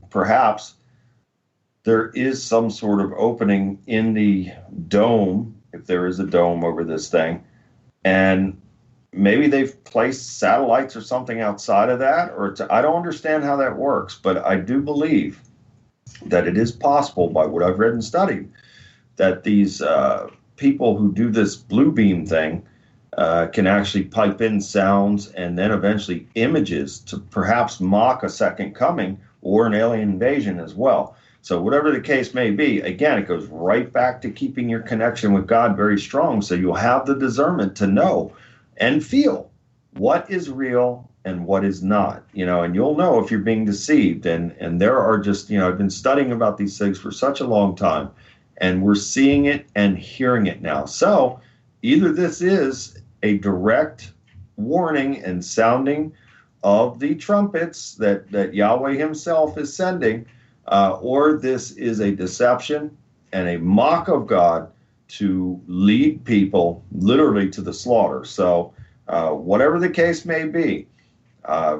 perhaps there is some sort of opening in the dome, if there is a dome over this thing, and maybe they've placed satellites or something outside of that, I don't understand how that works, but I do believe that it is possible, by what I've read and studied, that these people who do this blue beam thing can actually pipe in sounds and then eventually images to perhaps mock a second coming or an alien invasion as well. So whatever the case may be, again, it goes right back to keeping your connection with God very strong, so you'll have the discernment to know and feel what is real and what is not, and you'll know if you're being deceived. And there are just, I've been studying about these things for such a long time, and we're seeing it and hearing it now. So either this is a direct warning and sounding of the trumpets that Yahweh himself is sending, or this is a deception and a mock of God to lead people literally to the slaughter. So whatever the case may be,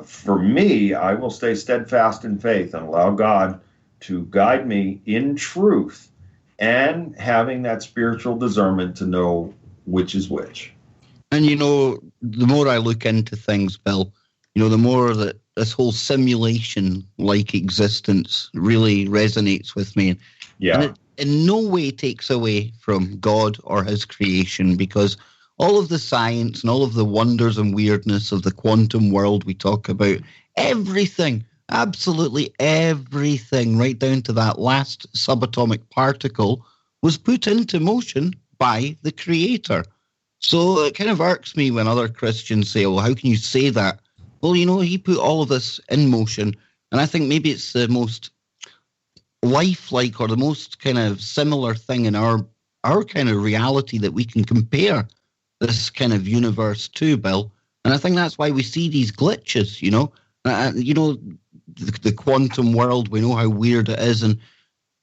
for me, I will stay steadfast in faith and allow God to guide me in truth and having that spiritual discernment to know which is which. And, the more I look into things, Bill, the more that this whole simulation-like existence really resonates with me. Yeah. And it in no way takes away from God or his creation, because all of the science and all of the wonders and weirdness of the quantum world we talk about, everything, absolutely everything, right down to that last subatomic particle, was put into motion by the Creator. So it kind of irks me when other Christians say, well, how can you say that? Well, he put all of this in motion, and I think maybe it's the most lifelike or the most kind of similar thing in our kind of reality that we can compare this kind of universe to, Bill. And I think that's why we see these glitches, the quantum world, we know how weird it is, and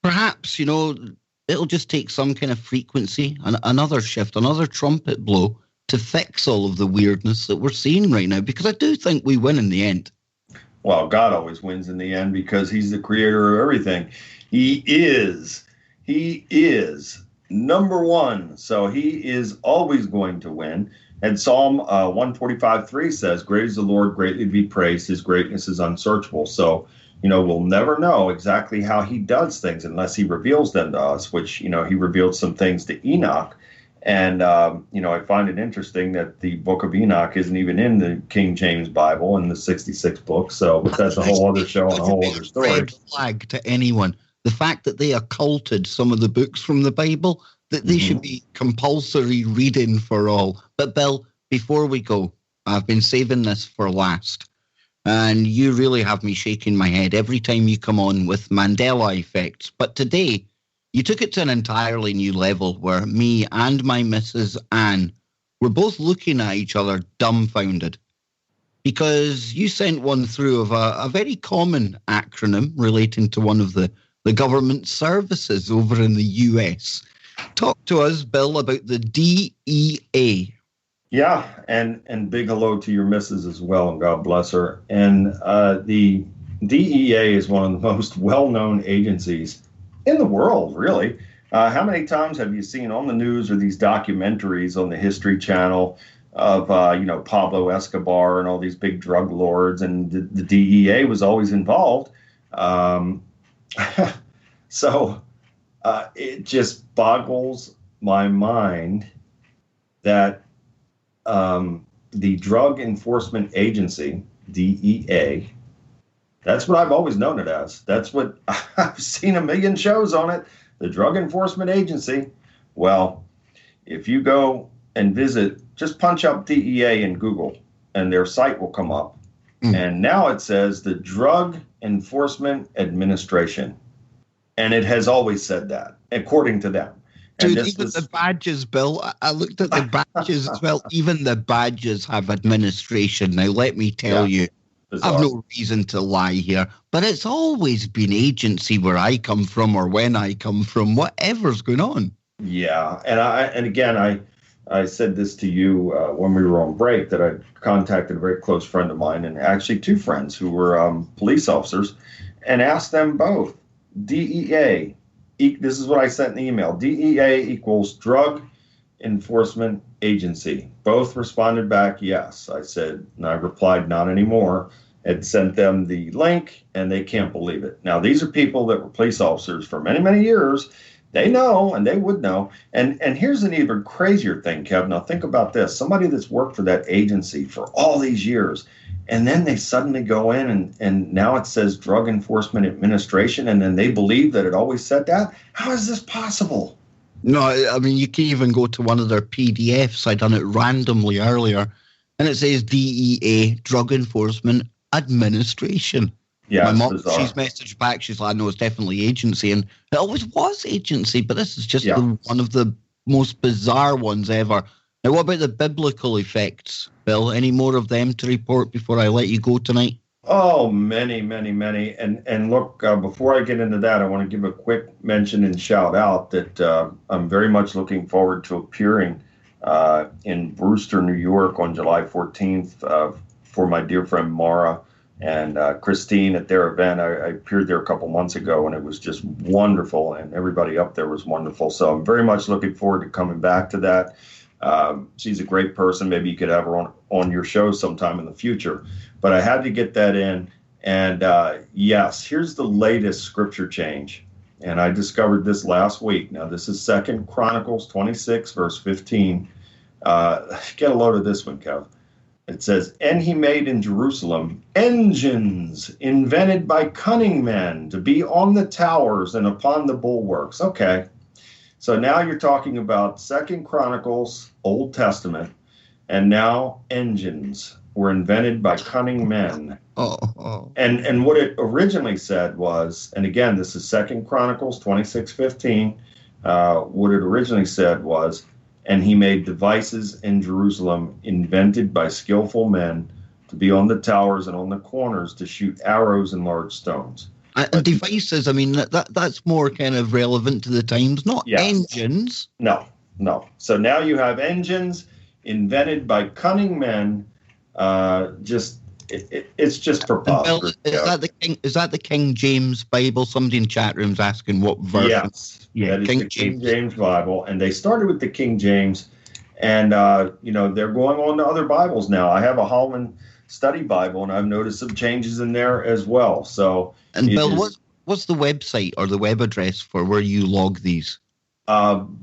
perhaps, it'll just take some kind of frequency, another shift, another trumpet blow to fix all of the weirdness that we're seeing right now, because I do think we win in the end. Well, God always wins in the end because he's the creator of everything. He is number one. So he is always going to win. And Psalm 145:3 says, great is the Lord, greatly to be praised. His greatness is unsearchable. So, we'll never know exactly how he does things unless he reveals them to us, which, he revealed some things to Enoch. And, I find it interesting that the book of Enoch isn't even in the King James Bible in the 66 books. So that's a whole other show and a whole other story. Red flag to anyone. The fact that they occulted some of the books from the Bible, that they should be compulsory reading for all. But Bill, before we go, I've been saving this for last. And you really have me shaking my head every time you come on with Mandela effects. But today, you took it to an entirely new level where me and my Mrs. Anne were both looking at each other dumbfounded. Because you sent one through of a very common acronym relating to one of the government services over in the US. Talk to us, Bill, about the DEA. Yeah, and big hello to your missus as well, and God bless her. And the DEA is one of the most well-known agencies in the world, really. How many times have you seen on the news or these documentaries on the History Channel of, Pablo Escobar and all these big drug lords, and the DEA was always involved. So it just boggles my mind that the Drug Enforcement Agency, DEA, that's what I've always known it as. That's what I've seen a million shows on it. The Drug Enforcement Agency. Well, if you go and visit, just punch up DEA in Google and their site will come up. And now it says the Drug Enforcement Administration. And it has always said that, according to them. Dude, even the badges, Bill, I looked at the badges as well. Even the badges have administration. Now, let me tell you, I've no reason to lie here, but it's always been agency where I come from or when I come from, whatever's going on. Yeah, and again, I said this to you when we were on break, that I contacted a very close friend of mine, and actually two friends who were police officers, and asked them both, DEA, this is what I sent in the email, DEA equals Drug Enforcement Agency. Both responded back, yes. I said, and I replied, not anymore. Had sent them the link, and they can't believe it. Now, these are people that were police officers for many, many years. They know, and they would know. And here's an even crazier thing, Kev. Now, think about this. Somebody that's worked for that agency for all these years, And then they suddenly go in and now it says Drug Enforcement Administration, and then they believe that it always said that? How is this possible? No, I mean, you can even go to one of their PDFs. I done it randomly earlier, and it says DEA, Drug Enforcement Administration. Yeah, my mom, bizarre. she's messaged back. She's like, "No, it's definitely agency," and it always was agency. But this is just one of the most bizarre ones ever. Now, what about the biblical effects, Bill? Any more of them to report before I let you go tonight? Oh, many, many, many. And look, before I get into that, I want to give a quick mention and shout out that I'm very much looking forward to appearing in Brewster, New York on July 14th for my dear friend Mara and Christine at their event. I appeared there a couple months ago, and it was just wonderful, and everybody up there was wonderful. So I'm very much looking forward to coming back to that. She's a great person. Maybe you could have her on your show sometime in the future. But I had to get that in. And yes, here's the latest scripture change. And I discovered this last week. Now, this is 2 Chronicles 26, verse 15. Get a load of this one, Kev. It says, "And he made in Jerusalem engines invented by cunning men to be on the towers and upon the bulwarks." Okay. So now you're talking about 2 Chronicles, Old Testament, and now engines were invented by cunning men. And what it originally said was, and again, this is 2 Chronicles 26:15. What it originally said was, "And he made devices in Jerusalem invented by skillful men to be on the towers and on the corners to shoot arrows and large stones." And devices, I mean, that's more kind of relevant to the times, not engines. No. So now you have engines invented by cunning men. It's just preposterous. Bill, is that the King James Bible? Somebody in chat room's asking what version. Yes, that is the King James Bible, and they started with the King James, and they're going on to other Bibles now. I have a Holman Study Bible, and I've noticed some changes in there as well. So, and Bill, what's the website or the web address for where you log these?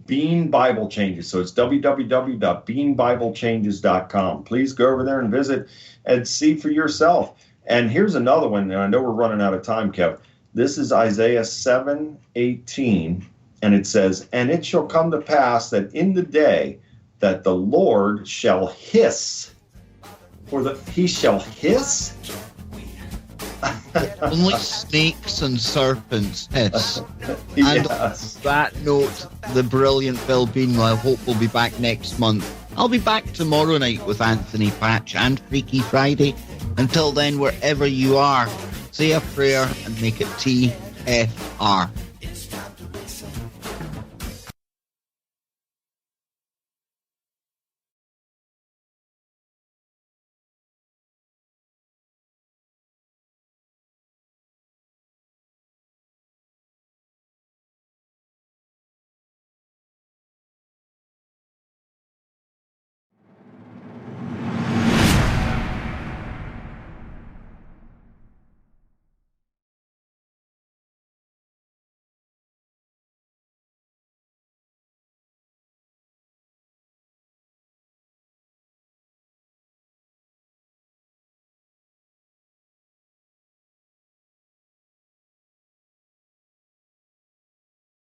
Bean Bible Changes. So it's www.beanbiblechanges.com. Please go over there and visit and see for yourself. And here's another one, and I know we're running out of time, Kev. This is Isaiah 7:18, and it says, "And it shall come to pass that in the day that the Lord shall hiss." He shall hiss? Only snakes and serpents hiss. Yes. And on that note, the brilliant Bill Bean, I hope will be back next month. I'll be back tomorrow night with Anthony Patch and Freaky Friday. Until then, wherever you are, say a prayer and make it TFR.